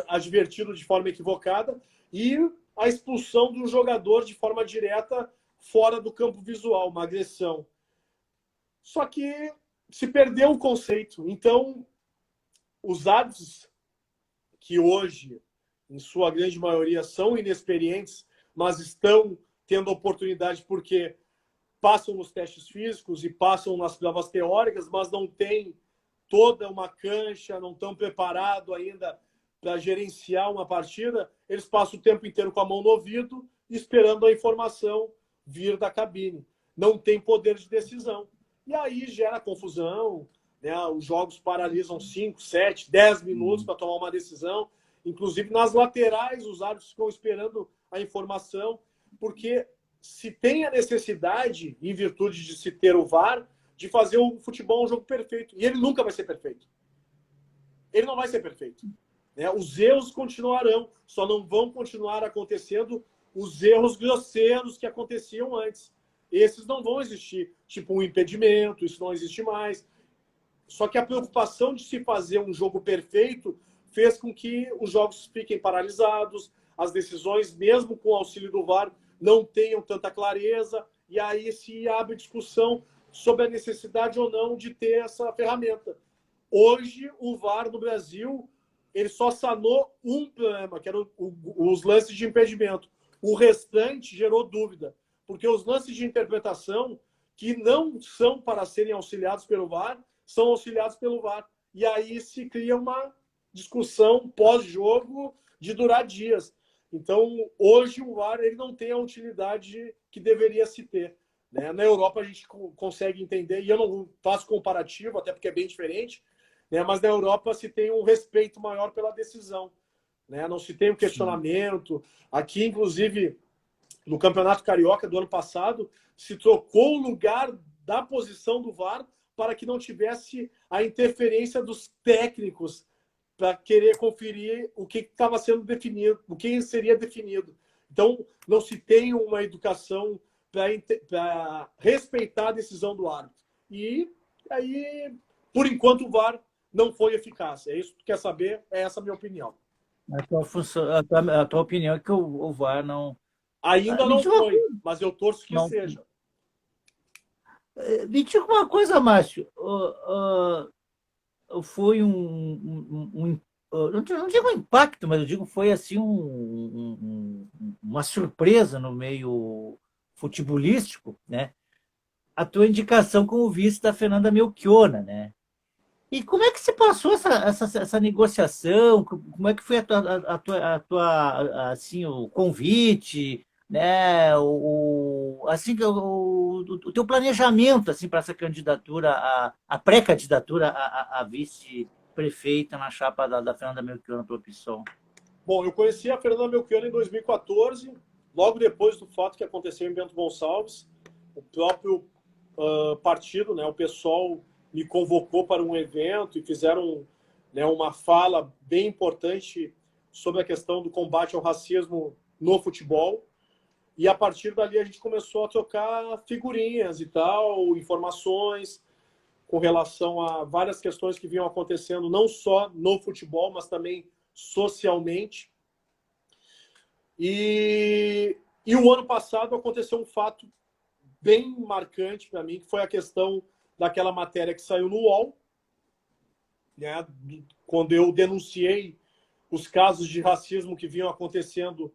advertido de forma equivocada e a expulsão do jogador de forma direta fora do campo visual, uma agressão. Só que se perdeu o conceito. Então, os árbitros, que hoje, em sua grande maioria, são inexperientes, mas estão tendo oportunidade porque passam nos testes físicos e passam nas provas teóricas, mas não têm toda uma cancha, não estão preparados ainda para gerenciar uma partida, eles passam o tempo inteiro com a mão no ouvido, esperando a informação vir da cabine. Não tem poder de decisão. E aí gera confusão, né? Os jogos paralisam 5, 7, 10 minutos para tomar uma decisão. Inclusive, nas laterais, os árbitros ficam esperando a informação, porque se tem a necessidade, em virtude de se ter o VAR, de fazer o futebol um jogo perfeito. E ele nunca vai ser perfeito. Ele não vai ser perfeito. Né? Os erros continuarão, só não vão continuar acontecendo os erros grosseiros que aconteciam antes. Esses não vão existir, tipo um impedimento, isso não existe mais. Só que a preocupação de se fazer um jogo perfeito fez com que os jogos fiquem paralisados, as decisões, mesmo com o auxílio do VAR, não tenham tanta clareza, e aí se abre discussão sobre a necessidade ou não de ter essa ferramenta. Hoje, o VAR no Brasil, ele só sanou um problema, que eram os lances de impedimento. O restante gerou dúvida, porque os lances de interpretação, que não são para serem auxiliados pelo VAR, são auxiliados pelo VAR. E aí se cria uma discussão pós-jogo de durar dias. Então, hoje o VAR ele não tem a utilidade que deveria se ter. Né? Na Europa a gente consegue entender, e eu não faço comparativo, até porque é bem diferente, né? Mas na Europa se tem um respeito maior pela decisão. Né? Não se tem um questionamento. Aqui, inclusive, no Campeonato Carioca do ano passado, se trocou o lugar da posição do VAR para que não tivesse a interferência dos técnicos para querer conferir o que estava sendo definido, o que seria definido. Então, não se tem uma educação para respeitar a decisão do árbitro. E aí, por enquanto, o VAR não foi eficaz. É isso que tu quer saber? É essa a minha opinião. A tua opinião é que o VAR não... Ainda não foi, mas eu torço que não seja. Me diga uma coisa, Márcio. Foi não digo um impacto, mas eu digo foi assim uma surpresa no meio futebolístico, né? A tua indicação como vice da Fernanda Melchiona, né? E como é que se passou essa negociação? Como é que foi assim, o convite, né? Assim, o teu planejamento assim, para essa candidatura, a pré-candidatura a vice-prefeita na chapa da Fernanda Melchiona, tua opção? Bom, eu conheci a Fernanda Melchiona em 2014, logo depois do fato que aconteceu em Bento Gonçalves. O próprio partido, né, o PSOL, me convocou para um evento e fizeram, né, uma fala bem importante sobre a questão do combate ao racismo no futebol. E a partir dali a gente começou a trocar figurinhas e tal, informações com relação a várias questões que vinham acontecendo não só no futebol, mas também socialmente. E o ano passado aconteceu um fato bem marcante para mim, que foi a questão daquela matéria que saiu no UOL, né, quando eu denunciei os casos de racismo que vinham acontecendo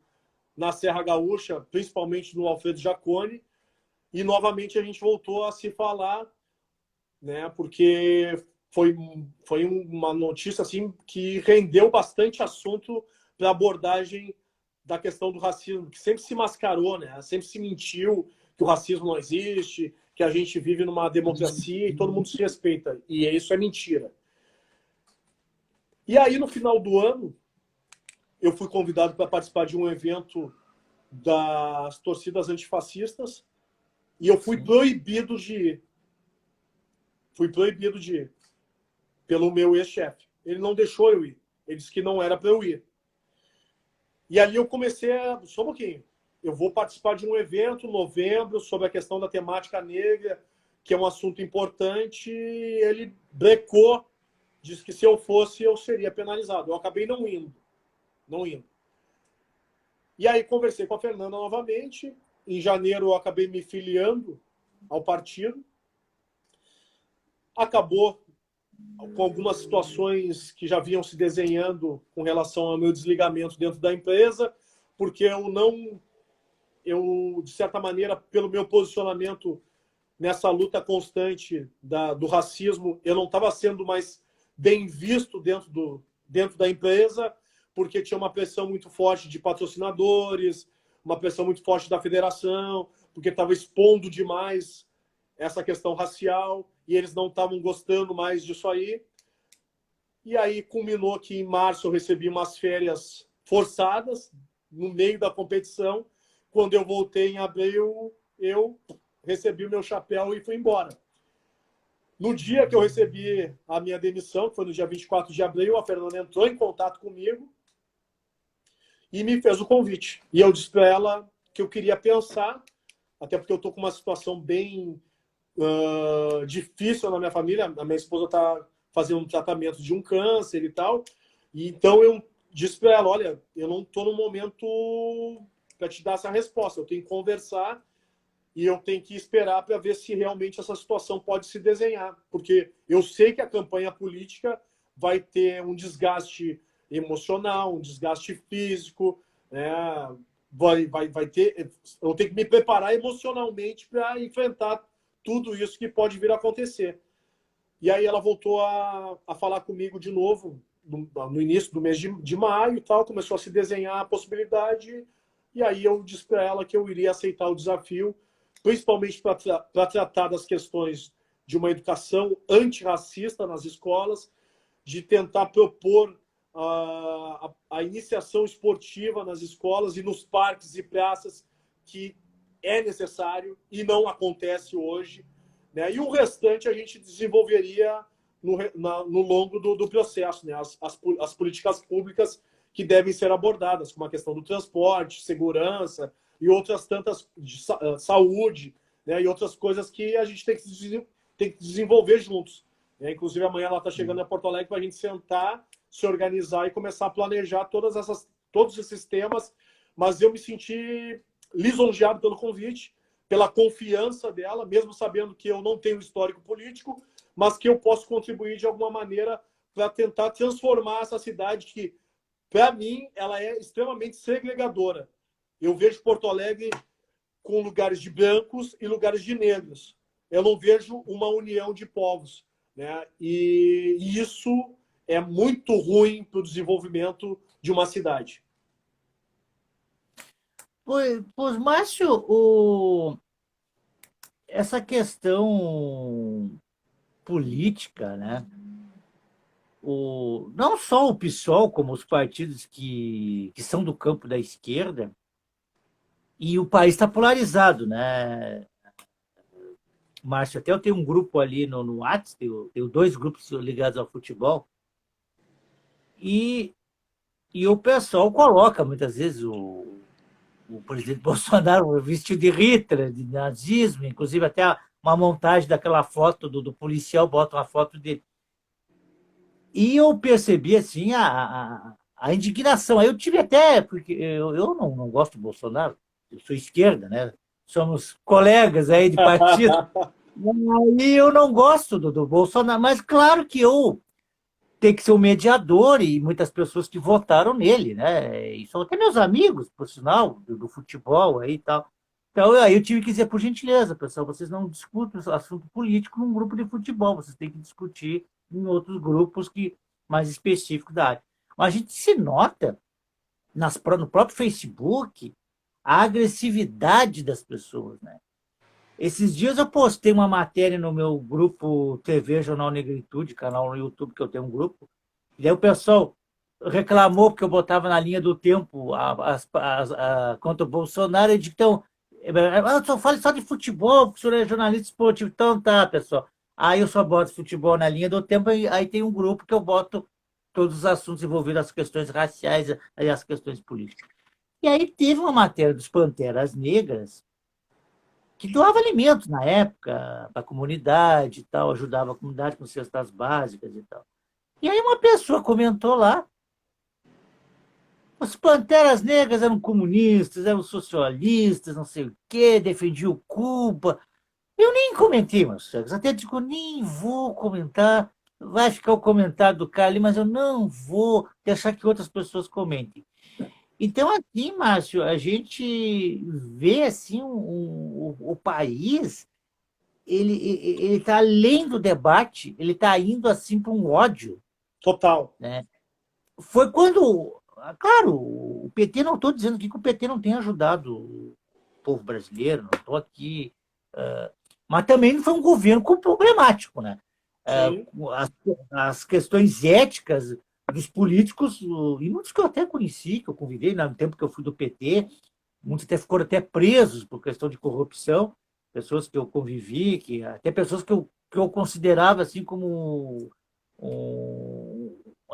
na Serra Gaúcha, principalmente no Alfredo Jaconi, e novamente a gente voltou a se falar, né, porque foi uma notícia assim, que rendeu bastante assunto para a abordagem da questão do racismo, que sempre se mascarou, né, sempre se mentiu que o racismo não existe, que a gente vive numa democracia e todo mundo se respeita. E isso é mentira. E aí, no final do ano, eu fui convidado para participar de um evento das torcidas antifascistas e eu fui proibido de ir. Fui proibido de ir pelo meu ex-chefe. Ele não deixou eu ir. Ele disse que não era para eu ir. E ali eu comecei a... Só um pouquinho. Eu vou participar de um evento em novembro sobre a questão da temática negra, que é um assunto importante, ele brecou, disse que se eu fosse, eu seria penalizado. Eu acabei não indo. Não indo. E aí conversei com a Fernanda novamente. Em janeiro eu acabei me filiando ao partido. Acabou com algumas situações que já vinham se desenhando com relação ao meu desligamento dentro da empresa, porque eu, de certa maneira, pelo meu posicionamento nessa luta constante do racismo, eu não estava sendo mais bem visto dentro da empresa, porque tinha uma pressão muito forte de patrocinadores, uma pressão muito forte da federação, porque estava expondo demais essa questão racial, e eles não estavam gostando mais disso aí. E aí culminou que em março eu recebi umas férias forçadas, no meio da competição. Quando eu voltei em abril, eu recebi o meu chapéu e fui embora. No dia que eu recebi a minha demissão, que foi no dia 24 de abril, a Fernanda entrou em contato comigo e me fez o convite. E eu disse para ela que eu queria pensar, até porque eu estou com uma situação bem difícil na minha família. A minha esposa está fazendo um tratamento de um câncer e tal. E então eu disse para ela, olha, eu não estou no momento para te dar essa resposta. Eu tenho que conversar e eu tenho que esperar para ver se realmente essa situação pode se desenhar. Porque eu sei que a campanha política vai ter um desgaste emocional, um desgaste físico, né? vai ter. Eu tenho que me preparar emocionalmente para enfrentar tudo isso que pode vir a acontecer. E aí ela voltou a falar comigo de novo no início do mês de maio e tal, começou a se desenhar a possibilidade, e aí eu disse para ela que eu iria aceitar o desafio, principalmente para tratar das questões de uma educação antirracista nas escolas, de tentar propor a iniciação esportiva nas escolas e nos parques e praças, que é necessário e não acontece hoje, né? E o restante a gente desenvolveria no longo do processo, né? As políticas públicas que devem ser abordadas, como a questão do transporte, segurança e outras tantas, saúde, né? E outras coisas que a gente tem que desenvolver juntos, né? Inclusive amanhã ela está chegando a Porto Alegre para a gente sentar, se organizar e começar a planejar todos esses temas, mas eu me senti lisonjeado pelo convite, pela confiança dela, mesmo sabendo que eu não tenho histórico político, mas que eu posso contribuir de alguma maneira para tentar transformar essa cidade que, para mim, ela é extremamente segregadora. Eu vejo Porto Alegre com lugares de brancos e lugares de negros. Eu não vejo uma união de povos, né? E isso é muito ruim para o desenvolvimento de uma cidade. Pois, Márcio, essa questão política, né? Não só o PSOL, como os partidos que são do campo da esquerda, e o país está polarizado, né? Márcio, até eu tenho um grupo ali no WhatsApp, tenho dois grupos ligados ao futebol, e o pessoal coloca muitas vezes o presidente Bolsonaro vestido de Hitler, de nazismo, inclusive até uma montagem daquela foto do policial, bota uma foto dele. E eu percebi assim a indignação. Aí eu tive até, porque eu não gosto do Bolsonaro, eu sou esquerda, né? Somos colegas aí de partido. Aí eu não gosto do Bolsonaro, mas claro que eu tenho que ser o mediador e muitas pessoas que votaram nele, né? E são até meus amigos, por sinal, do futebol aí e tal. Então, aí eu tive que dizer, por gentileza, pessoal, vocês não discutem assunto político num grupo de futebol, vocês têm que discutir em outros grupos mais específicos da área. Mas a gente se nota no próprio Facebook a agressividade das pessoas, né? Esses dias eu postei uma matéria no meu grupo TV Jornal Negritude, canal no YouTube, que eu tenho um grupo, e aí o pessoal reclamou porque eu botava na linha do tempo contra o Bolsonaro, e disse, então, eu só falo só de futebol, porque o senhor é jornalista esportivo, então tá, pessoal. Aí eu só boto futebol na linha do tempo, aí tem um grupo que eu boto todos os assuntos envolvidos as questões raciais e as questões políticas. E aí teve uma matéria dos Panteras Negras, que doava alimentos na época para a comunidade e tal, ajudava a comunidade com cestas básicas e tal. E aí uma pessoa comentou lá, os Panteras Negras eram comunistas, eram socialistas, não sei o quê, defendiam Cuba. Eu nem comentei, meus chegos. Até digo, nem vou comentar. Vai ficar o comentário do cara ali, mas eu não vou deixar que outras pessoas comentem. Então, assim, Márcio, a gente vê assim o país, ele está além do debate, ele está indo assim para um ódio, Total. né? Foi quando, claro, o PT, não estou dizendo aqui que o PT não tenha ajudado o povo brasileiro, não estou aqui, mas também foi um governo problemático, né? Sim. As, as questões éticas dos políticos, e muitos que eu até conheci, que eu convidei no tempo que eu fui do PT, muitos até foram até presos por questão de corrupção, pessoas que eu convivi, até pessoas que eu considerava assim como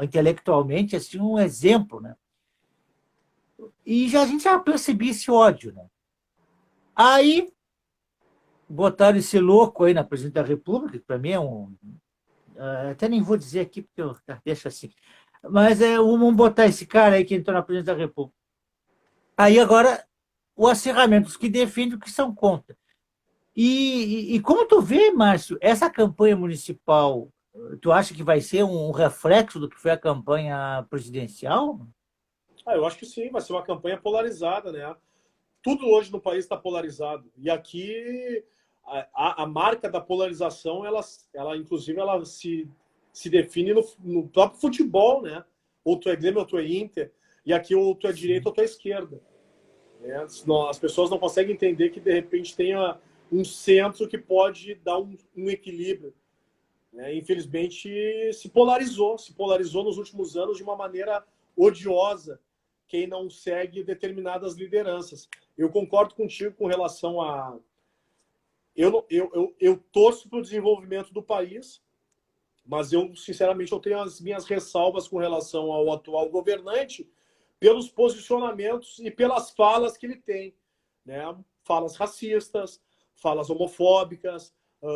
intelectualmente assim um exemplo, né? E já a gente já percebia esse ódio, né? Aí botaram esse louco aí na presidente da República, que para mim é um, até nem vou dizer aqui porque eu deixo assim, mas vamos botar esse cara aí que entrou na presidência da República. Aí agora o acirramento, os que defendem, os que são contra. E como tu vê, Márcio, essa campanha municipal, tu acha que vai ser um reflexo do que foi a campanha presidencial? Eu acho que sim, vai ser uma campanha polarizada, né? Tudo hoje no país está polarizado. E aqui a marca da polarização, ela inclusive, ela se define no próprio futebol, né? Ou tu é Grêmio ou tu é Inter. E aqui ou tu é direita ou tu é esquerda. Né? As pessoas não conseguem entender que, de repente, tenha um centro que pode dar um equilíbrio. Né? Infelizmente, se polarizou nos últimos anos de uma maneira odiosa quem não segue determinadas lideranças. Eu concordo contigo com relação a. Eu torço para o desenvolvimento do país, mas eu, sinceramente, eu tenho as minhas ressalvas com relação ao atual governante pelos posicionamentos e pelas falas que ele tem. Né? Falas racistas, falas homofóbicas,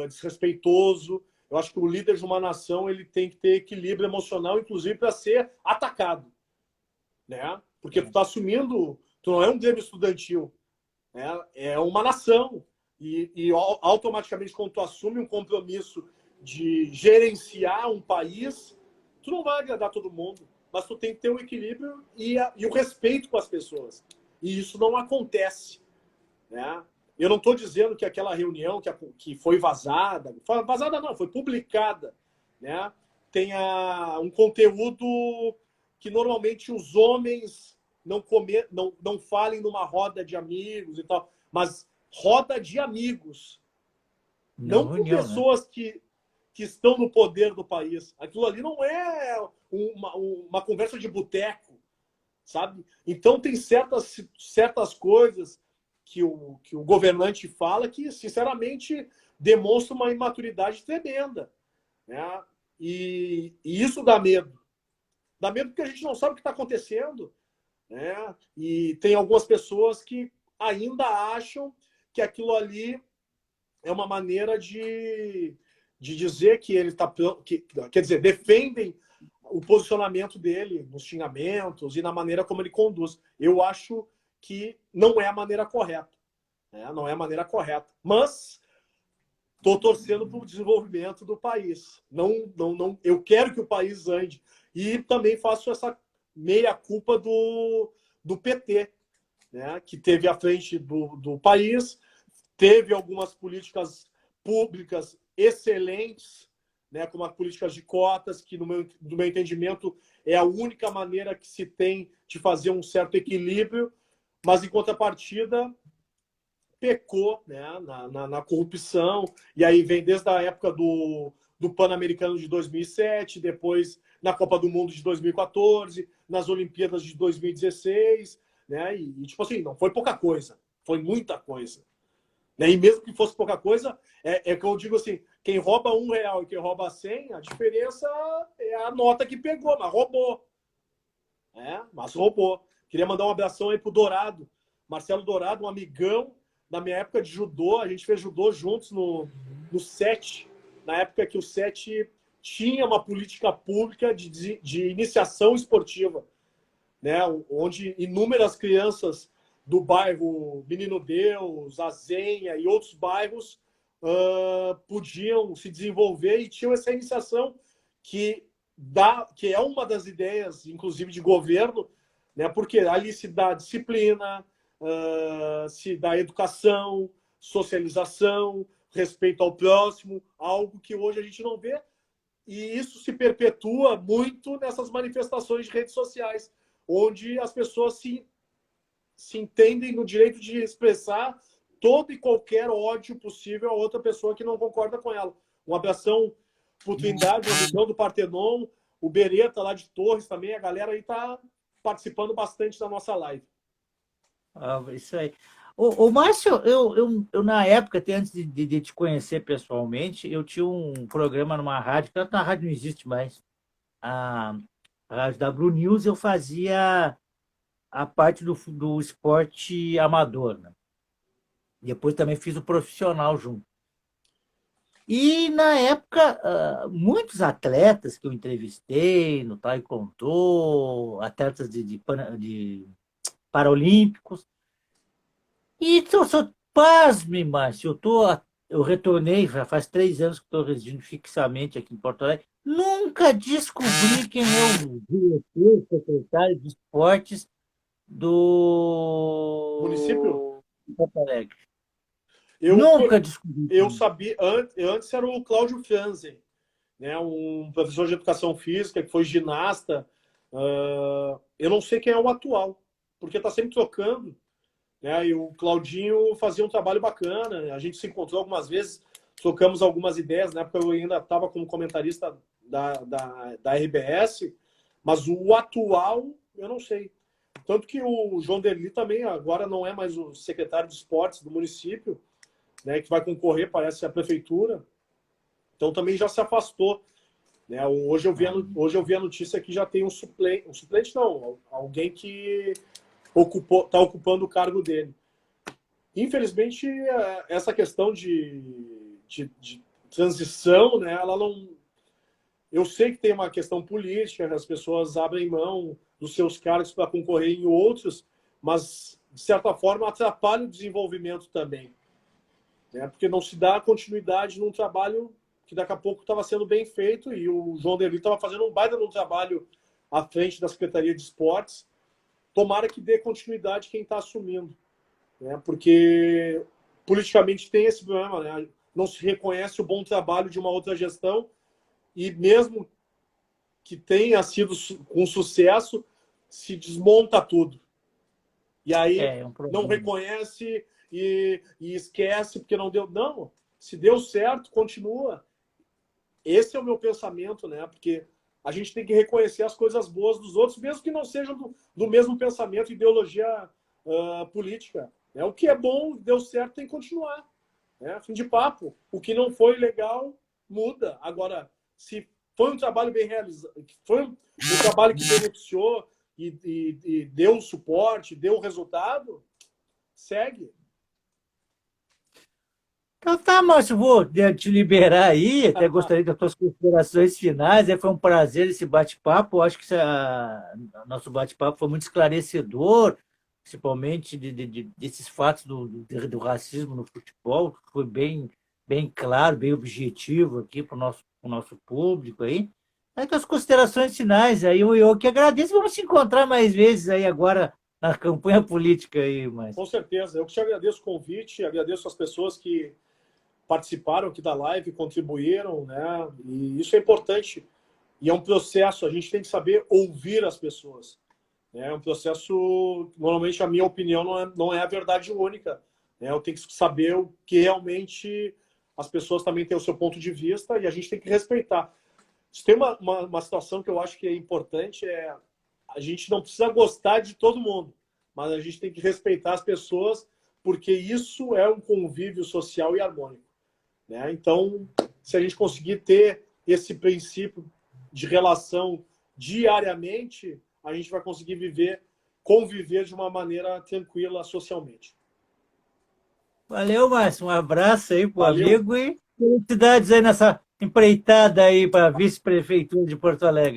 desrespeitoso. Eu acho que o líder de uma nação ele tem que ter equilíbrio emocional, inclusive para ser atacado. Né? Porque tu está assumindo, tu não é um Grêmio estudantil, né? É uma nação. E automaticamente, quando tu assume um compromisso de gerenciar um país, tu não vai agradar todo mundo, mas tu tem que ter o equilíbrio e o respeito com as pessoas. E isso não acontece. Né? Eu não estou dizendo que aquela reunião que foi vazada não, foi publicada, né? Tenha um conteúdo que normalmente os homens não falem numa roda de amigos e tal, mas roda de amigos, Não não com reunião, né? pessoas que estão no poder do país. Aquilo ali não é uma conversa de boteco, sabe? Então tem certas coisas que o governante fala que, sinceramente, demonstra uma imaturidade tremenda. Né? E isso dá medo. Dá medo porque a gente não sabe o que está acontecendo. Né? E tem algumas pessoas que ainda acham que aquilo ali é uma maneira de dizer que ele está. Quer dizer, defendem o posicionamento dele nos xingamentos e na maneira como ele conduz. Eu acho que não é a maneira correta. Né? Não é a maneira correta. Mas estou torcendo para o desenvolvimento do país. Eu quero que o país ande. E também faço essa meia-culpa do PT, né? Que teve à frente do país, teve algumas políticas públicas excelentes, né, como as políticas de cotas, que, no meu entendimento, é a única maneira que se tem de fazer um certo equilíbrio, mas, em contrapartida, pecou, né, na corrupção, e aí vem desde a época do Pan-Americano de 2007, depois na Copa do Mundo de 2014, nas Olimpíadas de 2016, né, tipo assim, não foi pouca coisa, foi muita coisa. Né? E mesmo que fosse pouca coisa, é que eu digo assim, quem rouba R$ 1 e quem rouba 100, a diferença é a nota que pegou, mas roubou. Mas roubou. Queria mandar um abração aí pro Dourado, Marcelo Dourado, um amigão, na minha época de judô, a gente fez judô juntos no SET, na época que o SET tinha uma política pública de iniciação esportiva, né? Onde inúmeras crianças do bairro Menino Deus, Azenha e outros bairros podiam se desenvolver e tinham essa iniciação que é uma das ideias, inclusive, de governo, né? Porque ali se dá disciplina, se dá educação, socialização, respeito ao próximo, algo que hoje a gente não vê. E isso se perpetua muito nessas manifestações de redes sociais, onde as pessoas se entendem no direito de expressar todo e qualquer ódio possível a outra pessoa que não concorda com ela. Um abração pro Trindade, o Amigão do Partenon, o Beretta lá de Torres também, a galera aí tá participando bastante da nossa live. Isso aí. Ô Márcio, eu na época, até antes de te conhecer pessoalmente, eu tinha um programa numa rádio, tanto na rádio não existe mais, a rádio W News, eu fazia a parte do esporte amador, né? Depois também fiz o profissional junto. E, na época, muitos atletas que eu entrevistei no Taekwondo, atletas de paralímpicos, e pasme, Márcio, eu retornei, já faz 3 anos que estou residindo fixamente aqui em Porto Alegre, nunca descobri quem é o diretor, secretário de esportes Município? do Porto Alegre. Eu, Nunca descobri. eu sabia, antes era o Cláudio Franzen, né, um professor de educação física que foi ginasta. Eu não sei quem é o atual, porque está sempre trocando, né? E o Claudinho fazia um trabalho bacana. A gente se encontrou algumas vezes, trocamos algumas ideias. Na época eu ainda estava como comentarista da RBS, mas o atual eu não sei. Tanto que o João Derli também agora não é mais o secretário de esportes do município, né, que vai concorrer, parece, à prefeitura. Então também já se afastou, né? Hoje eu vi a notícia que já tem um suplente não, alguém que está ocupando o cargo dele. Infelizmente, essa questão de transição, né, ela não... Eu sei que tem uma questão política, as pessoas abrem mão dos seus cargos para concorrer em outros, mas, de certa forma, atrapalha o desenvolvimento também, né? Porque não se dá continuidade num trabalho que daqui a pouco estava sendo bem feito, e o João Derli estava fazendo um baita no trabalho à frente da Secretaria de Esportes. Tomara que dê continuidade quem está assumindo, né? Porque politicamente tem esse problema, né? Não se reconhece o bom trabalho de uma outra gestão, e mesmo que tenha sido com sucesso, se desmonta tudo. E aí não reconhece e esquece porque não deu. Não, se deu certo, continua. Esse é o meu pensamento, né? Porque a gente tem que reconhecer as coisas boas dos outros, mesmo que não sejam do mesmo pensamento, ideologia política, né? O que é bom, deu certo, tem que continuar, né? Fim de papo. O que não foi legal, muda. Agora, se foi um trabalho bem realizado, foi um trabalho que beneficiou e deu suporte, deu resultado, segue. Então tá, Márcio, vou te liberar aí, até gostaria das tuas considerações finais. Foi um prazer esse bate-papo. Acho que nosso bate-papo foi muito esclarecedor, principalmente desses fatos do racismo no futebol. Foi bem claro, bem objetivo aqui para o nosso público aí. Então, as considerações finais aí, eu que agradeço. Vamos se encontrar mais vezes aí agora na campanha política aí, Márcio. Com certeza. Eu que te agradeço o convite, agradeço as pessoas que participaram aqui da live, contribuíram, né? E isso é importante. E é um processo, a gente tem que saber ouvir as pessoas. É um processo, normalmente, a minha opinião não é a verdade única, né? Eu tenho que saber o que realmente as pessoas também têm o seu ponto de vista e a gente tem que respeitar. Tem uma situação que eu acho que é importante, a gente não precisa gostar de todo mundo, mas a gente tem que respeitar as pessoas, porque isso é um convívio social e harmônico, né? Então, se a gente conseguir ter esse princípio de relação diariamente, a gente vai conseguir conviver de uma maneira tranquila socialmente. Valeu, Márcio. Um abraço aí pro Valeu. amigo e felicidades aí nessa empreitada aí para vice-prefeitura de Porto Alegre.